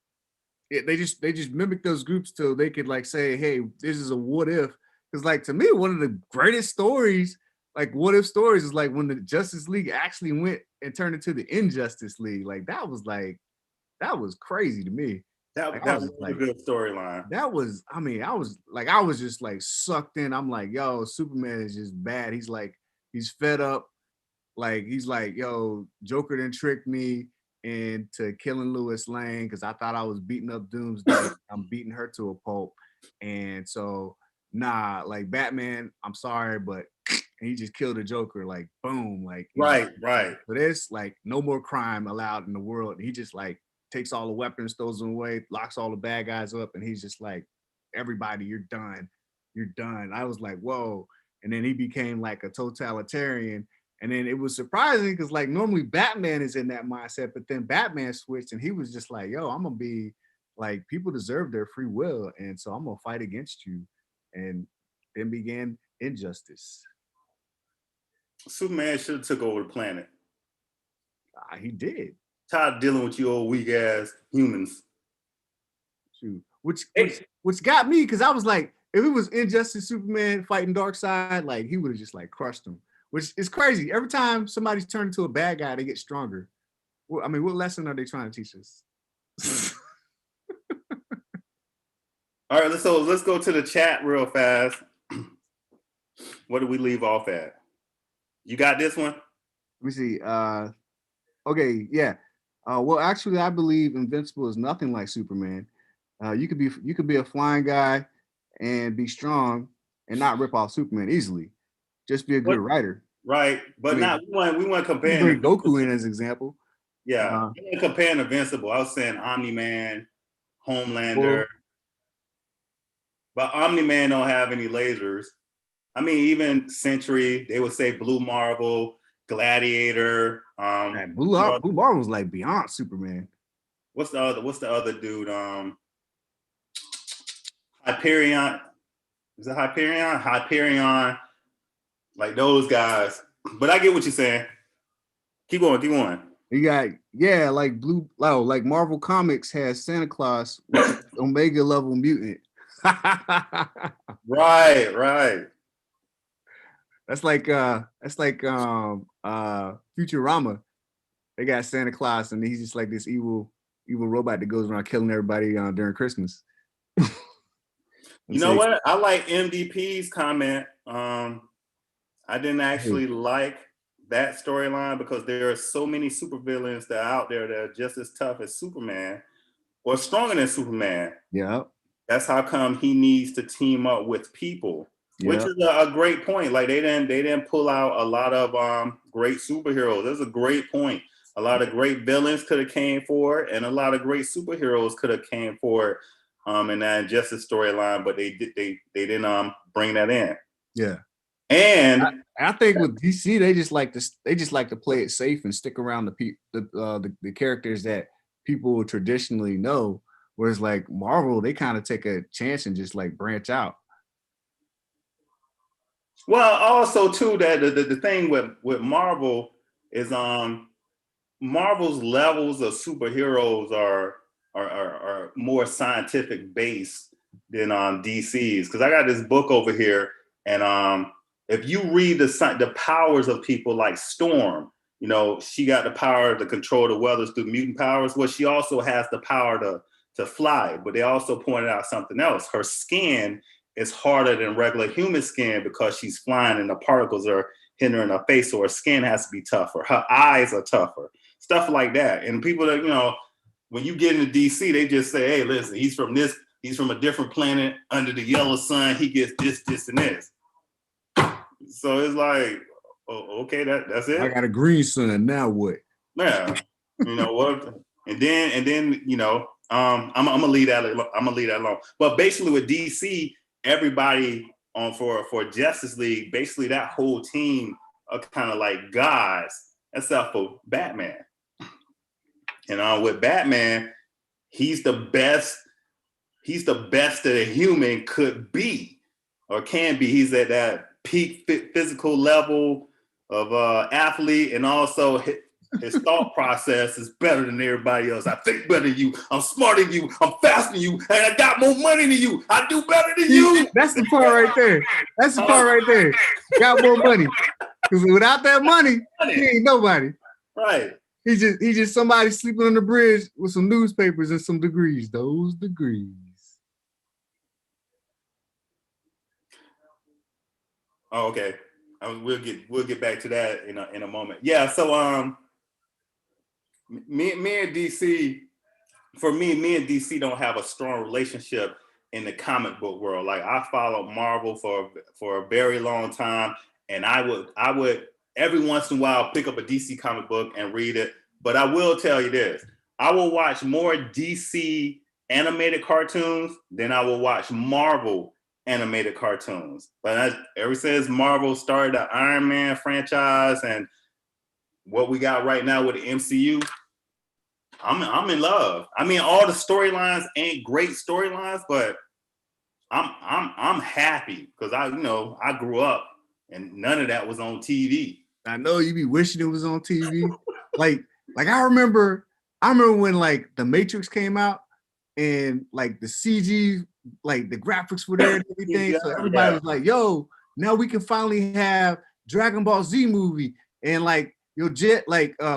they just mimic those groups till they could like say, hey, this is a what if. Because like to me, one of the greatest stories, like what if stories, is like when the Justice League actually went and turned into the Injustice League. Like that was crazy to me. Like, That was a good storyline. That was, I mean, I was just like sucked in. I'm like, yo, Superman is just bad. He's fed up. Like, he's like, yo, Joker didn't trick me into killing Lois Lane because I thought I was beating up Doomsday. I'm beating her to a pulp. And so, nah, like Batman, I'm sorry, but he just killed the Joker, like, boom. Like, right. For this, like, no more crime allowed in the world. He just like takes all the weapons, throws them away, locks all the bad guys up, and he's just like, everybody, you're done. You're done. I was like, whoa. And then he became like a totalitarian. And then it was surprising because like normally Batman is in that mindset, but then Batman switched and he was just like, yo, I'm gonna be like, people deserve their free will. And so I'm gonna fight against you. And then began injustice. Superman should have took over the planet. He did. Tired of dealing with you old weak ass humans. Shoot. Which got me, because I was like, if it was Injustice Superman fighting Darkseid, like he would have just like crushed him. Which is crazy. Every time somebody's turned into a bad guy, they get stronger. Well, I mean, what lesson are they trying to teach us? All right, let's go to the chat real fast. What did we leave off at? You got this one? Let me see. Okay, yeah. Well, actually, I believe Invincible is nothing like Superman. You could be a flying guy and be strong and not rip off Superman easily. Just be a good writer. Right, but we want to compare. Bring Goku in as an example. Yeah, we want to compare Invincible. I was saying Omni Man, Homelander, but Omni Man don't have any lasers. I mean, even Sentry, they would say Blue Marvel, Gladiator. Blue Marvel was like beyond Superman. What's the other dude? Hyperion. Is it Hyperion? Hyperion. Like those guys. But I get what you're saying. Keep going. You got, like Marvel Comics has Santa Claus, Omega level mutant. Right. That's like Futurama. They got Santa Claus, and he's just like this evil robot that goes around killing everybody during Christmas. You know what? I like MDP's comment. I didn't actually like that storyline because there are so many supervillains that are out there that are just as tough as Superman or stronger than Superman. Yeah. That's how come he needs to team up with people, which is a great point. Like they didn't pull out a lot of great superheroes. That's a great point. A lot of great villains could have came for it, and a lot of great superheroes could have came for it in that Injustice storyline, but they didn't bring that in. Yeah. And I think with DC, they just like to play it safe and stick around the characters that people traditionally know. Whereas like Marvel, they kind of take a chance and just like branch out. Well, also too that the thing with Marvel is Marvel's levels of superheroes are more scientific based than DC's. Because I got this book over here, and if you read the powers of people like Storm, you know, she got the power to control the weather through mutant powers. Well, she also has the power to fly. But they also pointed out something else. Her skin is harder than regular human skin because she's flying and the particles are hitting her in her face, so her skin has to be tougher. Her eyes are tougher. Stuff like that. And people that, you know, when you get into DC, they just say, hey, listen, he's from a different planet under the yellow sun. He gets this, and this. So it's like, oh, okay, that's it. I got a green sun. Now what? Yeah, you know what? And then you know, I'm gonna leave that alone. But basically, with DC, everybody for Justice League, basically that whole team are kind of like gods, except for Batman. And with Batman, he's the best. he's the best that a human could be or can be. He's at that peak physical level of athlete, and also his thought process is better than everybody else. I think better than you. I'm smarter than you. I'm faster than you. And I got more money than you. I do better than you. That's the part right there. That's the part right there. Got more money. Because without that money, he ain't nobody. Right. He just somebody sleeping on the bridge with some newspapers and some degrees. Those degrees. Oh, okay. We'll get back to that in a moment. Yeah. So me and DC, for me and DC don't have a strong relationship in the comic book world. Like I followed Marvel for a very long time, and I would every once in a while pick up a DC comic book and read it. But I will tell you this: I will watch more DC animated cartoons than I will watch Marvel animated cartoons. But ever since Marvel started the Iron Man franchise and what we got right now with the MCU, I'm in love. I mean, all the storylines ain't great storylines, but I'm happy because I grew up and none of that was on TV. I know you be wishing it was on TV. like I remember when like The Matrix came out and like the CG, like the graphics were there and everything. Yeah, so everybody was like, yo, now we can finally have Dragon Ball Z movie. And like what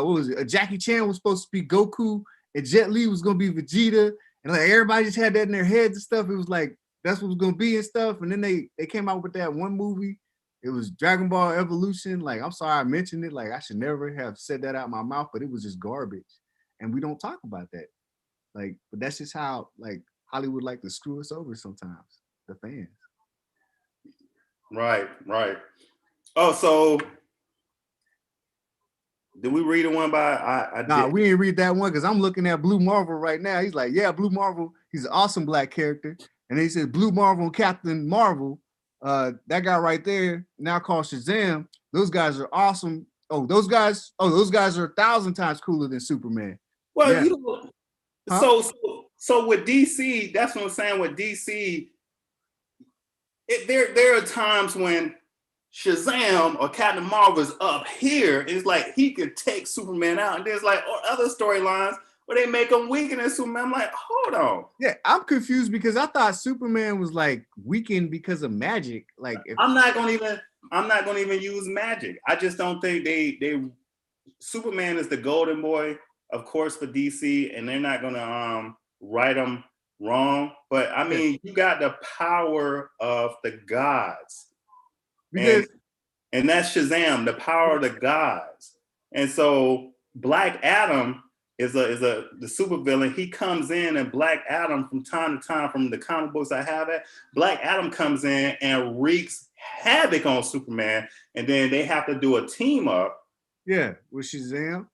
was it? Jackie Chan was supposed to be Goku and Jet Li was gonna be Vegeta. And like everybody just had that in their heads and stuff. It was like that's what was gonna be and stuff. And then they came out with that one movie. It was Dragon Ball Evolution. Like, I'm sorry I mentioned it. Like, I should never have said that out of my mouth, but it was just garbage. And we don't talk about that. Like, but that's just how like Hollywood like to screw us over sometimes, the fans. Right. Oh, so did we read the one by Nah, we didn't read that one because I'm looking at Blue Marvel right now. He's like, yeah, Blue Marvel, he's an awesome black character. And then he says Blue Marvel and Captain Marvel. That guy right there, now called Shazam. Those guys are awesome. Those guys are 1,000 times cooler than Superman. Well, yeah. So with DC, that's what I'm saying. With DC, there are times when Shazam or Captain Marvel is up here. It's like he could take Superman out, and there's like other storylines where they make him weaker than Superman. I'm like, hold on. Yeah, I'm confused because I thought Superman was like weakened because of magic. Like, I'm not gonna even use magic. I just don't think they Superman is the golden boy, of course, for DC, and they're not gonna write him wrong. But I mean, you got the power of the gods, and that's Shazam, the power of the gods. And so Black Adam is the supervillain. He comes in, and Black Adam, from time to time, from the comic books I have Black Adam comes in and wreaks havoc on Superman, and then they have to do a team up. Yeah, with Shazam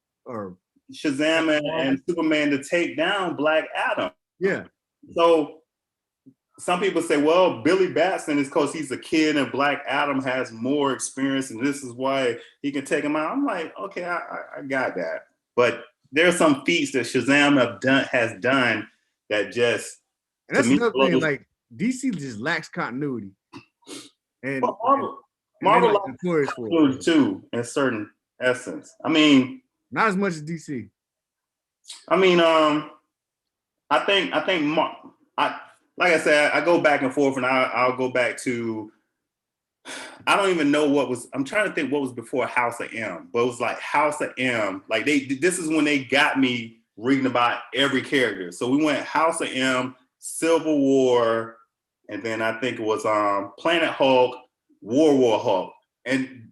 and Superman to take down Black Adam. Yeah. So some people say, well, Billy Batson is because he's a kid and Black Adam has more experience, and this is why he can take him out. I'm like, okay, I got that. But there are some feats that Shazam has done that just. And that's another thing. Like, DC just lacks continuity. And Marvel lacks continuity too, in a certain essence. I mean, not as much as DC. I mean, I think like I said, I go back and forth, and I'll go back to. I don't even know what was. I'm trying to think what was before House of M, but it was like House of M. Like this is when they got me reading about every character. So we went House of M, Civil War, and then I think it was Planet Hulk, War Hulk, and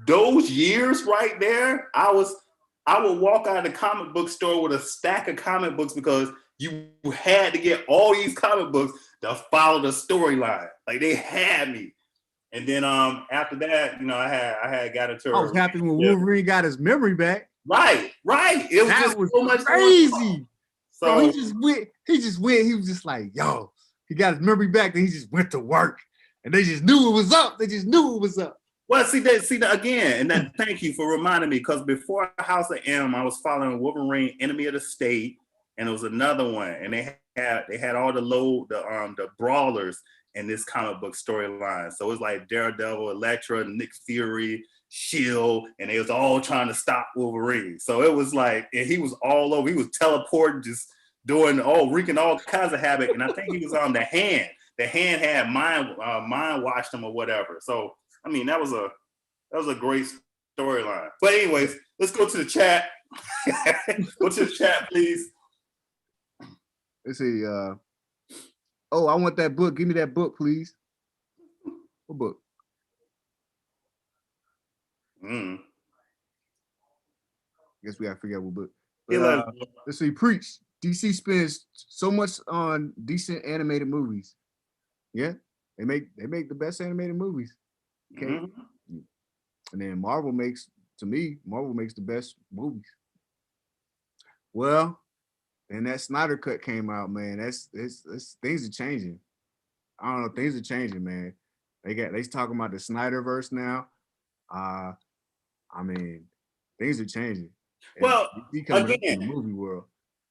those years right there, I would walk out of the comic book store with a stack of comic books because you had to get all these comic books to follow the storyline. Like, they had me. And then after that, I had got into. I was happy when Wolverine got his memory back. Right. It was just so much crazy. So he just went. He was just like, yo, he got his memory back. Then he just went to work, and they just knew it was up. Well, see that again, and then thank you for reminding me, because before House of M, I was following Wolverine, Enemy of the State, and it was another one, and they had all the brawlers in this comic book storyline. So it was like Daredevil, Elektra, Nick Fury, Shield, and they was all trying to stop Wolverine. So it was like, and he was all over. He was teleporting, just wreaking all kinds of havoc. And I think he was on the Hand. The Hand had mind washed him or whatever. So I mean, that was a great storyline. But anyways, let's go to the chat. Go to the chat, please. Let's see. Oh, I want that book. Give me that book, please. What book? Guess we gotta figure out what book. But, let's see. Preach. DC spends so much on decent animated movies. Yeah, they make the best animated movies. Okay. Mm-hmm. And then Marvel makes the best movies. Well, and that Snyder Cut came out, man. That's things are changing. I don't know, things are changing, man. They talking about the Snyderverse now. I mean, things are changing. Well, again, in the movie world.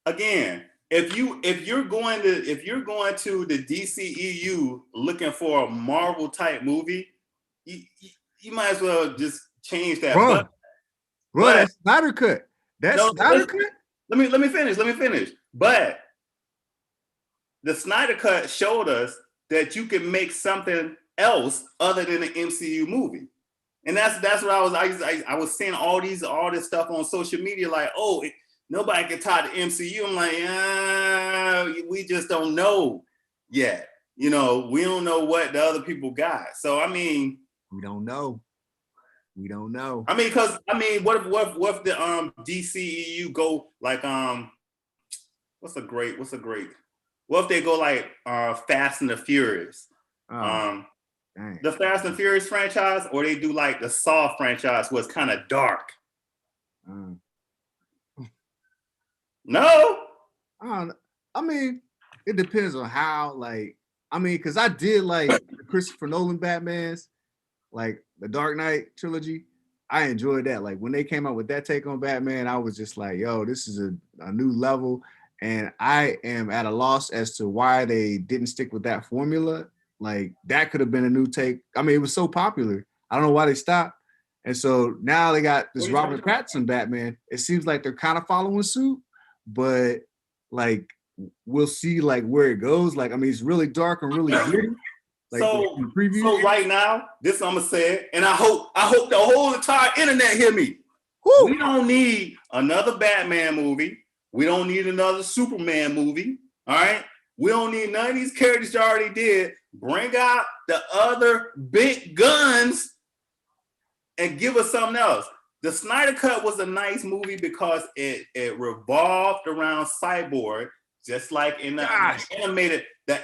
Again, if you're going to the DCEU looking for a Marvel type movie, you might as well just change that. Bro, that's Snyder Cut. Snyder Cut. Let me finish. But the Snyder Cut showed us that you can make something else other than an MCU movie. And that's what I was seeing all this stuff on social media, like, oh, nobody can tie the MCU. I'm like, we just don't know yet. You know, we don't know what the other people got. So I mean, we don't know. I mean, what if the DCEU go like what if they go like Fast and the Furious? The Fast and Furious franchise, or they do like the Saw franchise was kind of dark. No, I mean, it depends on how. Like, I mean, because I did like the Christopher Nolan Batmans, like the Dark Knight trilogy. I enjoyed that. Like when they came out with that take on Batman, I was just like, yo, this is a new level. And I am at a loss as to why they didn't stick with that formula. Like that could have been a new take. I mean, it was so popular. I don't know why they stopped. And so now they got this Robert Pattinson Batman. It seems like they're kind of following suit, but like we'll see like where it goes. Like, I mean, it's really dark and really gritty. Like so right now, this I'm gonna say it, and I hope the whole entire internet hear me. Woo! We don't need another Batman movie. We don't need another Superman movie. All right. We don't need none of these characters you already did. Bring out the other big guns and give us something else. The Snyder Cut was a nice movie because it revolved around Cyborg, just like in the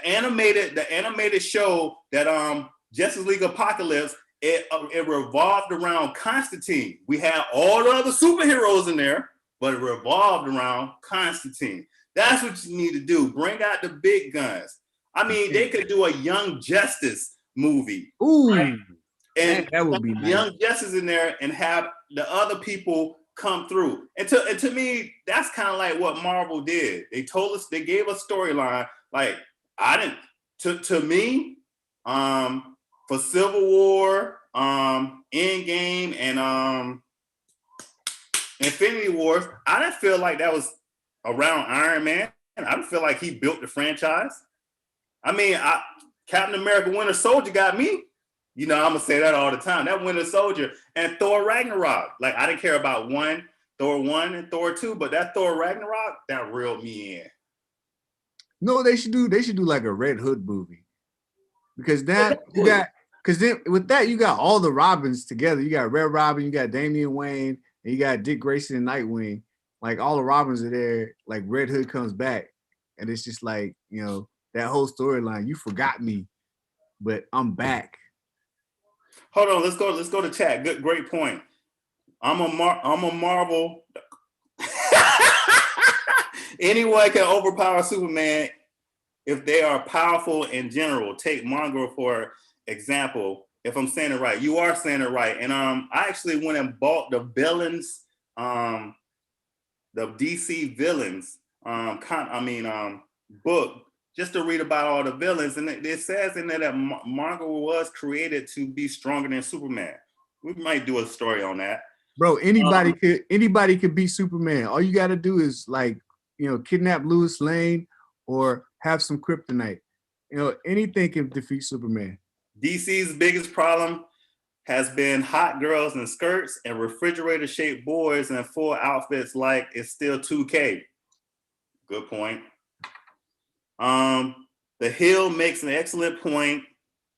animated show that Justice League Apocalypse. It revolved around Constantine. We had all the other superheroes in there, but it revolved around Constantine. That's what you need to do. Bring out the big guns. I mean, they could do a Young Justice movie. Ooh, right? And that would be nice. Young Justice in there and have the other people come through. And to me, that's kind of like what Marvel did. They told us, they gave us storyline. Like to me, for Civil War, Endgame, and Infinity Wars, I didn't feel like that was around Iron Man. I didn't feel like he built the franchise. I mean, Captain America Winter Soldier got me. You know, I'm going to say that all the time. That Winter Soldier and Thor Ragnarok. Like, I didn't care about Thor 1 and Thor 2, but that Thor Ragnarok, that reeled me in. No, they should do like a Red Hood movie. Because then with that, you got all the Robins together. You got Red Robin, you got Damian Wayne, and you got Dick Grayson and Nightwing. Like, all the Robins are there. Like, Red Hood comes back. And it's just like, you know, that whole storyline. You forgot me, but I'm back. Hold on, let's go to chat. Great point. I'm a Marvel. Anyone can overpower Superman if they are powerful in general. Take Mongrel for example. If I'm saying it right, you are saying it right. And I actually went and bought the villains, the DC villains book just to read about all the villains, and it says in there that Marvel was created to be stronger than Superman. We might do a story on that. Bro, anybody could be Superman. All you got to do is like, kidnap Lois Lane or have some kryptonite. Anything can defeat Superman. DC's biggest problem has been hot girls in skirts and refrigerator-shaped boys in full outfits like it's still 2K. Good point. The Hill makes an excellent point.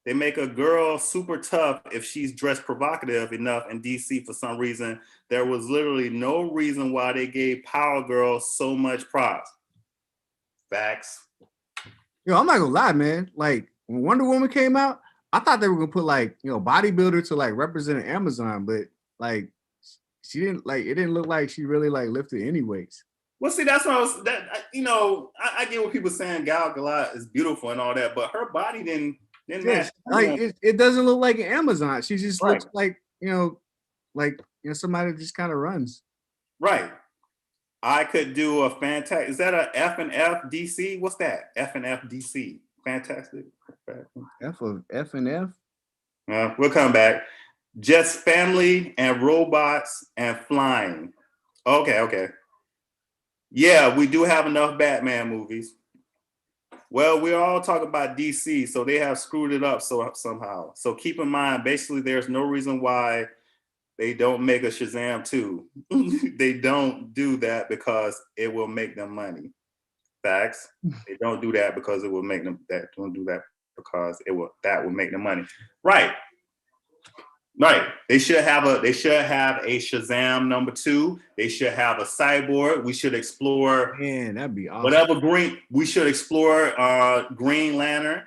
They make a girl super tough if she's dressed provocative enough in DC for some reason. There was literally no reason why they gave Power Girl so much props. Facts. I'm not gonna lie, man. Like when Wonder Woman came out, I thought they were gonna put like, bodybuilder to like represent Amazon, but like she didn't like it didn't look like she really like lifted any weights. Well, see, that's what I get what people saying Gal Gadot is beautiful and all that, but her body didn't match. Like it doesn't look like an Amazon. She just looks like, somebody that just kind of runs. Right. I could do a fantastic. Is that a F and F DC? What's that? F and F DC. Fantastic. F and F. We'll come back. Just family and robots and flying. Okay. Yeah, we do have enough Batman movies. Well, we're all talking about DC, so they have screwed it up somehow. So keep in mind, basically, there's no reason why they don't make a Shazam 2. They don't do that because it will make them money. Facts. They don't do that because it will make them that. Don't do that because that will make them money. Right. They should have a Shazam number 2. They should have a Cyborg. We should explore. Man, that'd be awesome. Whatever Green. We should explore Green Lantern.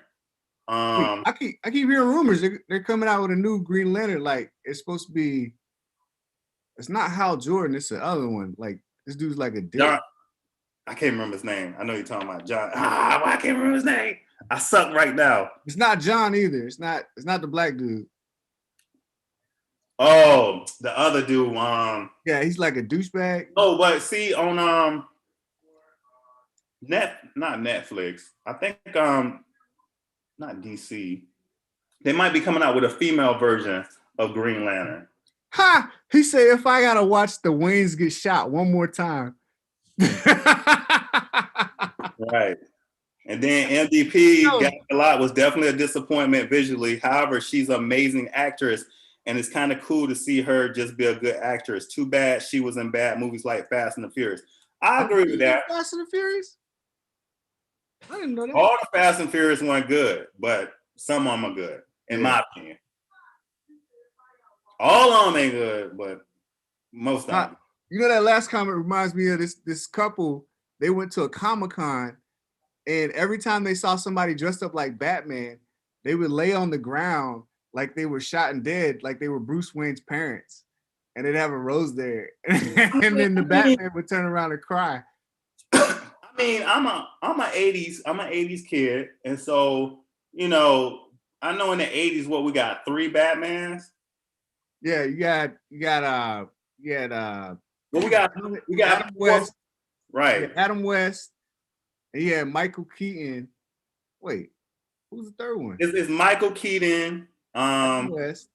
I keep hearing rumors they're coming out with a new Green Lantern. Like it's supposed to be. It's not Hal Jordan. It's the other one. Like this dude's like a dick. John, I can't remember his name. I know you're talking about John. I can't remember his name. I suck right now. It's not John either. It's not the black dude. Oh, the other dude. Yeah, he's like a douchebag. Oh, but see on not Netflix. I think not DC. They might be coming out with a female version of Green Lantern. Ha! He said if I gotta watch the Waynes get shot one more time. Right. And then MVP Gal Gadot was definitely a disappointment visually. However, she's an amazing actress. And it's kind of cool to see her just be a good actress. Too bad she was in bad movies like Fast and the Furious. I agree with that. Fast and the Furious? I didn't know that. All the Fast and Furious weren't good, but some of them are good, in my opinion. All of them ain't good, but most of them. That last comment reminds me of this couple. They went to a Comic-Con, and every time they saw somebody dressed up like Batman, they would lay on the ground like they were shot and dead, like they were Bruce Wayne's parents, and they'd have a rose there, and then the Batman would turn around and cry. I mean, I'm an '80s kid, and so I know in the '80s what we got 3 Batmans. Yeah, we got Adam West, right? Yeah, Adam West, and yeah, Michael Keaton. Wait, who's the third one? It's Michael Keaton. Adam West.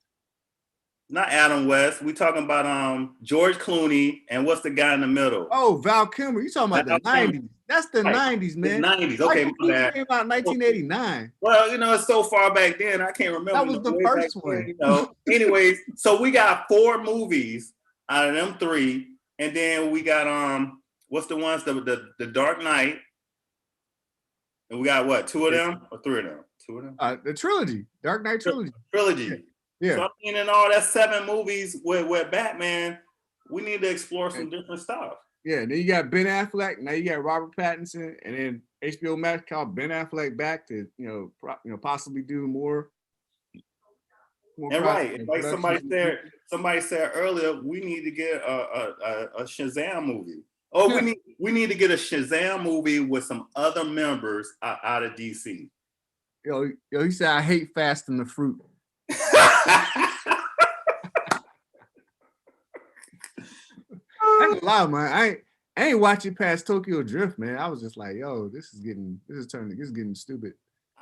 Not Adam West. We talking about George Clooney and what's the guy in the middle? Oh, Val Kilmer. You talking about the '90s? That's the '90s, man. The '90s. Okay, my came out in 1989. Well, it's so far back then. I can't remember. That was the first one. Anyways, so we got 4 movies out of them 3, and then we got what's the ones the Dark Knight, and we got what 2 of them or 3 of them? 2 of them. The trilogy, Dark Knight trilogy. Yeah. So I mean, in all that 7 movies with Batman, we need to explore some different stuff. Yeah, then you got Ben Affleck. Now you got Robert Pattinson, and then HBO Max called Ben Affleck back to possibly do more. And right, like somebody said earlier, we need to get a Shazam movie. Oh, we need to get a Shazam movie with some other members out of DC. Yo, he said I hate Fast and the Fruit. I ain't gonna lie, man. I ain't watching past Tokyo Drift, man. I was just like, yo, this is getting stupid.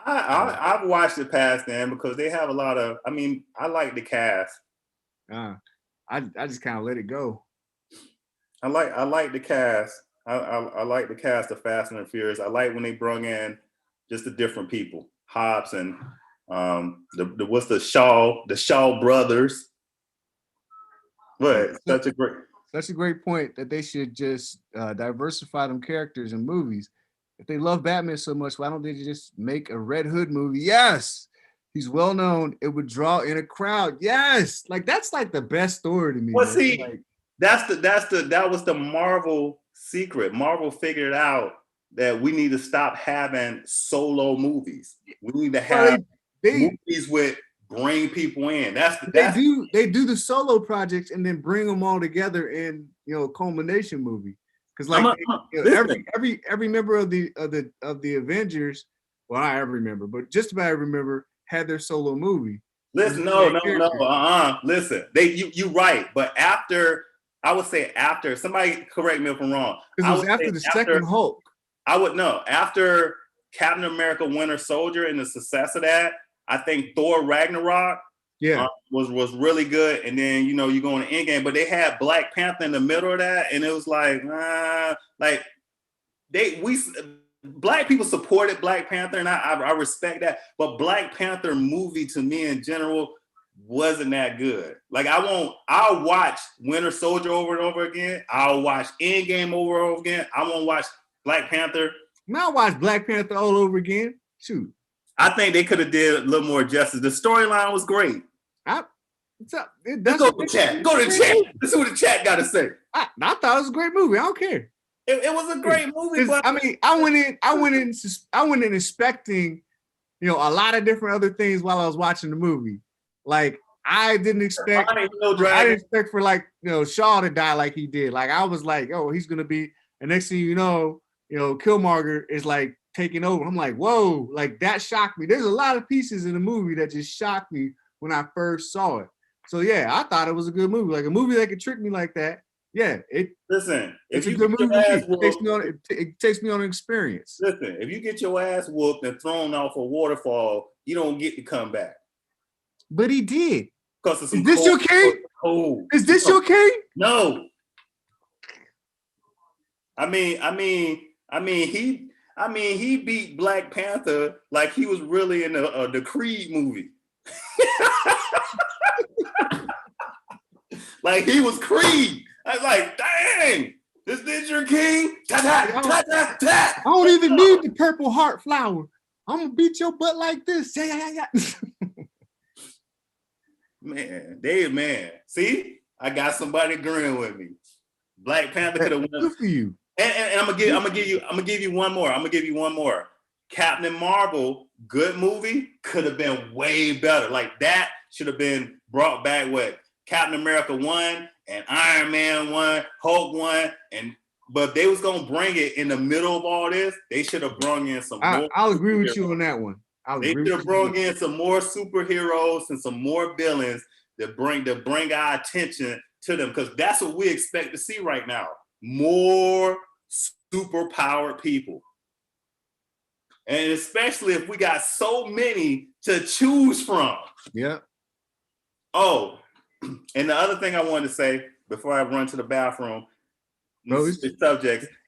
I've watched it past then because they have a lot of. I mean, I like the cast. I just kind of let it go. I like the cast. I like the cast of Fast and the Furious. I like when they brung in just the different people, Hobbs and the what's the Shaw brothers. But such a great point that they should just diversify them characters in movies. If they love Batman so much, why don't they just make a Red Hood movie? Yes, he's well known. It would draw in a crowd. Yes, like that's like the best story to me. Well, man. see, like, that was the Marvel secret. Marvel figured out that we need to stop having solo movies. We need to have movies with bring people in. They do the solo projects and then bring them all together in a culmination movie. Because like every member of the Avengers, well, not every member, but just about every member had their solo movie. Listen, listen, you right, but I would say after somebody correct me if I'm wrong. Because it was after the second Hulk. I would know after Captain America: Winter Soldier and the success of that. I think Thor Ragnarok was really good, and then you go in the Endgame, but they had Black Panther in the middle of that, and it was like Black people supported Black Panther, and I respect that, but Black Panther movie to me in general wasn't that good. Like I'll watch Winter Soldier over and over again. I'll watch Endgame over and over again. I won't watch Black Panther. I'll watch Black Panther all over again. Shoot. I think they could have did a little more justice. The storyline was great. Let's go to chat. Go to chat. Let's see what the chat got to say. I thought it was a great movie. I don't care. It was a great movie. But I mean, I went in expecting, a lot of different other things while I was watching the movie. Like I didn't expect. I didn't expect for Shaw to die like he did. Like I was like, oh, he's gonna be. And next thing you know, Killmonger is like taking over. I'm like, whoa, like that shocked me. There's a lot of pieces in the movie that just shocked me when I first saw it. So yeah, I thought it was a good movie. Like a movie that could trick me like that. Yeah, it's a good movie. It takes me on an experience. Listen, if you get your ass whooped and thrown off a waterfall, you don't get to come back. But he did. Because is this your king? Oh, is this your king? No. I mean, he beat Black Panther like he was really in the Creed movie. Like he was Creed. I was like, dang, this your king? I don't even need the purple heart flower. I'm gonna beat your butt like this. Yeah. Man. See, I got somebody agreeing with me. Black Panther could have won. Good for you. And I'm gonna give you one more. Captain Marvel, good movie, could have been way better. Like that should have been brought back with Captain America 1 and Iron Man 1, Hulk 1, but they was gonna bring it in the middle of all this. They should have brought in some more. I'll agree with you on that one. They should have brought in some more superheroes and some more villains that bring our attention to them, because that's what we expect to see right now. More superpowered people. And especially if we got so many to choose from. Yeah. Oh, and the other thing I wanted to say before I run to the bathroom, it's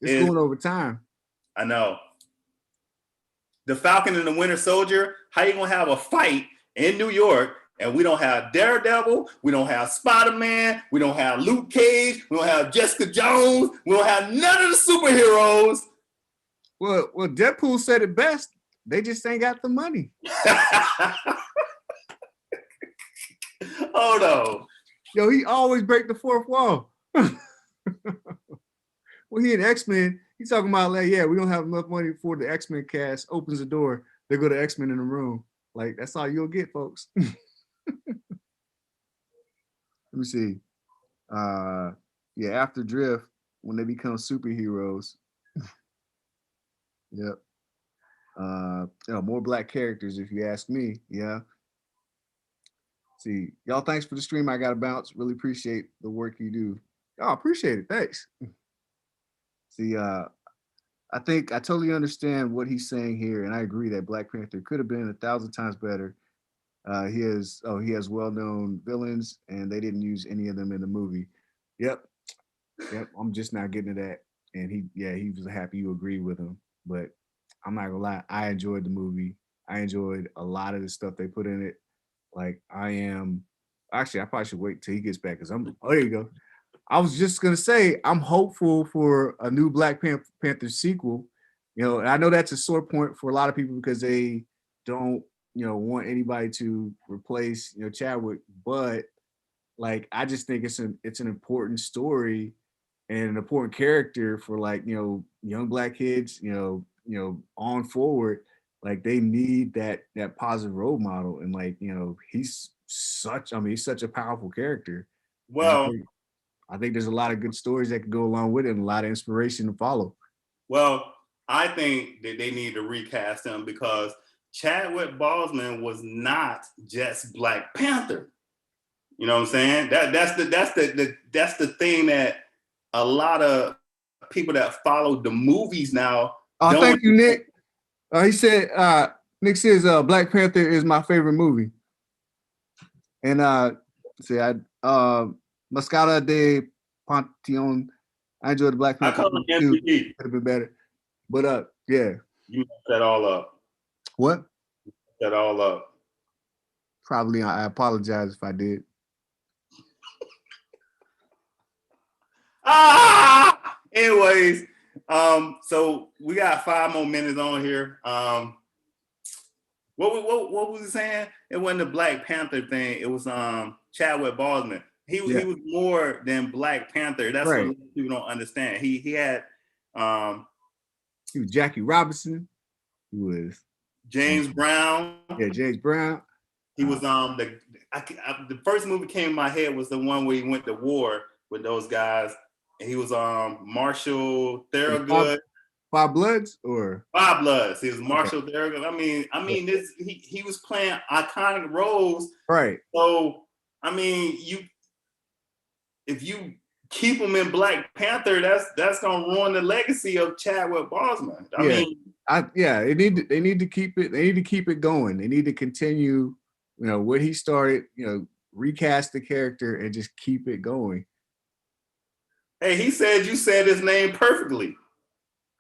going over time. I know. The Falcon and the Winter Soldier, how you gonna have a fight in New York and we don't have Daredevil, we don't have Spider-Man, we don't have Luke Cage, we don't have Jessica Jones, we don't have none of the superheroes. Well, Deadpool said it best. They just ain't got the money. Oh no. Yo, he always break the fourth wall. When he in X-Men, he's talking about like, yeah, we don't have enough money for the X-Men cast. Opens the door, they go to X-Men in the room. Like, that's all you'll get, folks. Let me see. After Drift, when they become superheroes. Yep. More black characters, if you ask me. Yeah. See, y'all, thanks for the stream. I gotta bounce. Really appreciate the work you do. Y'all appreciate it. Thanks. See, I think I totally understand what he's saying here, and I agree that Black Panther could have been 1,000 times better. He has well-known villains, and they didn't use any of them in the movie. Yep, yep. I'm just not getting to that. And he was happy you agreed with him. But I'm not gonna lie, I enjoyed the movie. I enjoyed a lot of the stuff they put in it. Like I am, actually, I probably should wait till he gets back because I'm. Oh, there you go. I was just gonna say I'm hopeful for a new Panther sequel. And I know that's a sore point for a lot of people because they don't, want anybody to replace, Chadwick. But like, I just think it's an important story and an important character for like, young Black kids, on forward. Like they need that positive role model, and like, he's such a powerful character. And Well, I think there's a lot of good stories that could go along with it and a lot of inspiration to follow. well, I think that they need to recast him because Chadwick Boseman was not just Black Panther. You know what I'm saying? That's the thing that a lot of people that follow the movies now. Oh, thank you, Nick. He said, Nick says, Black Panther is my favorite movie. And see, Mascada de Pantheon, I enjoyed the Black Panther I call him too. MVP. Could have been better. But yeah. You messed that all up. What? That all up. Probably. I apologize if I did. Anyways, so we got 5 more minutes on here. What was he saying? It wasn't the Black Panther thing. It was Chadwick Boseman. He was more than Black Panther. That's right. What people don't understand. He had he was Jackie Robinson. He was James Brown. Yeah, James Brown. He was the first movie came in my head was the one where he went to war with those guys. And he was Marshall Thurgood. Five Bloods or Five Bloods. He was Marshall Thurgood. I mean, this he was playing iconic roles. Right. So I mean, if you keep him in Black Panther, that's gonna ruin the legacy of Chadwick Boseman. They need to keep it. They need to keep it going. They need to continue. What he started. Recast the character and just keep it going. Hey, he said you said his name perfectly.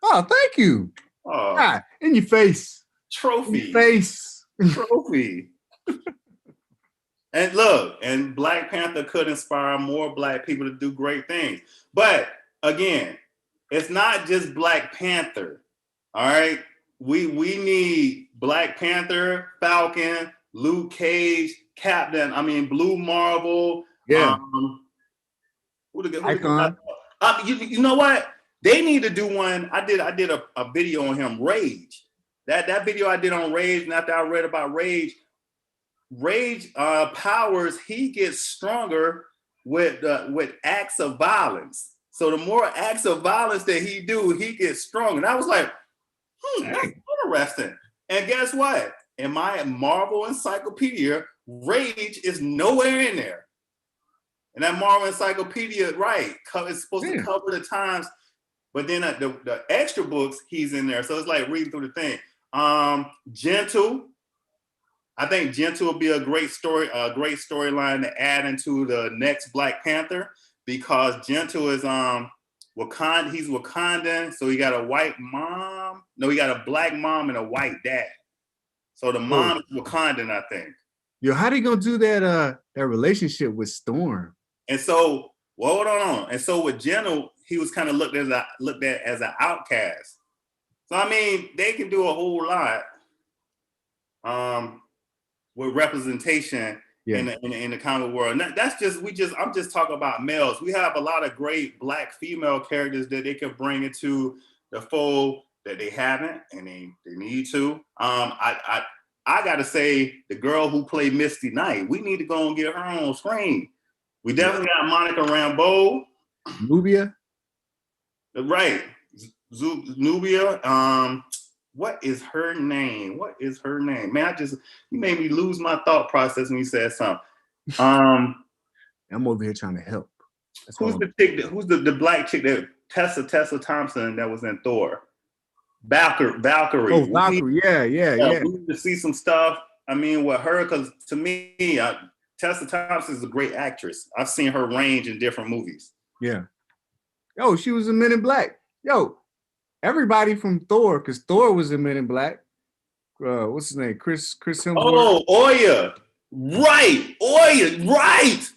Oh, thank you. Oh, in your face. Trophy. In your face. Trophy. And look, and Black Panther could inspire more Black people to do great things. But again, it's not just Black Panther. All right. We need Black Panther, Falcon, Luke Cage, Blue Marvel. Yeah. Icon. You know what? They need to do one. I did a video on him, Rage. That video I did on Rage, and after I read about Rage powers, he gets stronger with acts of violence. So the more acts of violence that he do, he gets stronger. And I was like, that's interesting. And guess what? In my Marvel Encyclopedia, Rage is nowhere in there. And that Marvel Encyclopedia, right, it's supposed to cover the times, but then the extra books, he's in there. So it's like reading through the thing. Gentle. I think Gentle will be a great storyline to add into the next Black Panther because Gentle is Wakanda. He's Wakandan, so he got a white mom. No, he got a Black mom and a white dad. So the mom is Wakandan, I think. Yo, how they gonna do that relationship with Storm? And so, hold on. And so with Gentle, he was kind of looked at as an outcast. So I mean, they can do a whole lot with representation in the comic world. And I'm just talking about males. We have a lot of great Black female characters that they could bring into the fold that they haven't, and they need to. I gotta say, the girl who played Misty Knight, we need to go and get her on screen. We definitely got Monica Rambeau. Nubia. Right. Nubia. What is her name? Man, you made me lose my thought process when you said something. I'm over here trying to help. Who's the chick? Who's the Black chick that Tessa Thompson that was in Thor. Valkyrie. Oh, Valkyrie. Yeah. We need to see some stuff. I mean, with her, because to me, Tessa Thompson is a great actress. I've seen her range in different movies. Yeah. Yo, she was in Men in Black. Yo, everybody from Thor, because Thor was in Men in Black. What's his name? Chris Hemsworth. Oh, Oya. Right. Oya. Right.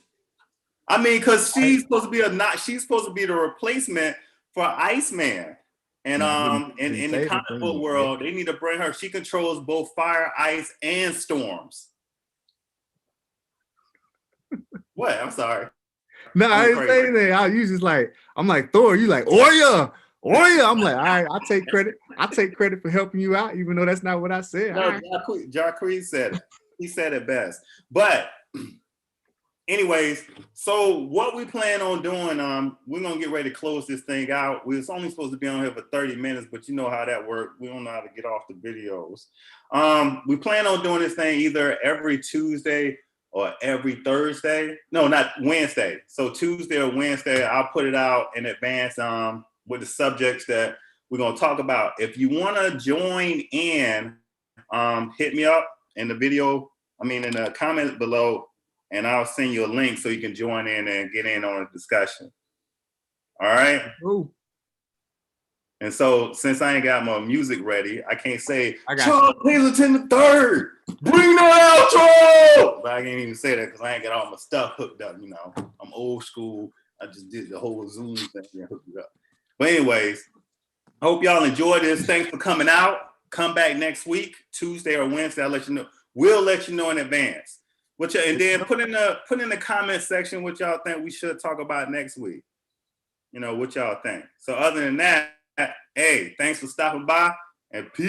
I mean, because she's supposed to be the replacement for Iceman. And in the comic book world, they need to bring her. She controls both fire, ice, and storms. What? I'm sorry. No, I didn't say anything. You just like, I'm like, Thor, you like, Oya. I'm like, all right, I take credit. I take credit for helping you out, even though that's not what I said. No, right. Jacquees said it. He said it best. But anyways, so what we plan on doing, we're gonna get ready to close this thing out. We was only supposed to be on here for 30 minutes, but you know how that works. We don't know how to get off the videos. We plan on doing this thing either every Tuesday or every Thursday. No, not Wednesday. So Tuesday or Wednesday, I'll put it out in advance with the subjects that we're gonna talk about. If you wanna join in, hit me up in the video, in the comments below, and I'll send you a link so you can join in and get in on a discussion. All right? Ooh. And so, since I ain't got my music ready, I can't say, Charles Hazleton III, bring the outro! But I can't even say that because I ain't got all my stuff hooked up, you know. I'm old school. I just did the whole Zoom thing and hooked it up. But anyways, I hope y'all enjoyed this. Thanks for coming out. Come back next week, Tuesday or Wednesday. I'll let you know. We'll let you know in advance. And then put in the comment section what y'all think we should talk about next week. You know, what y'all think. So other than that, hey, thanks for stopping by and peace.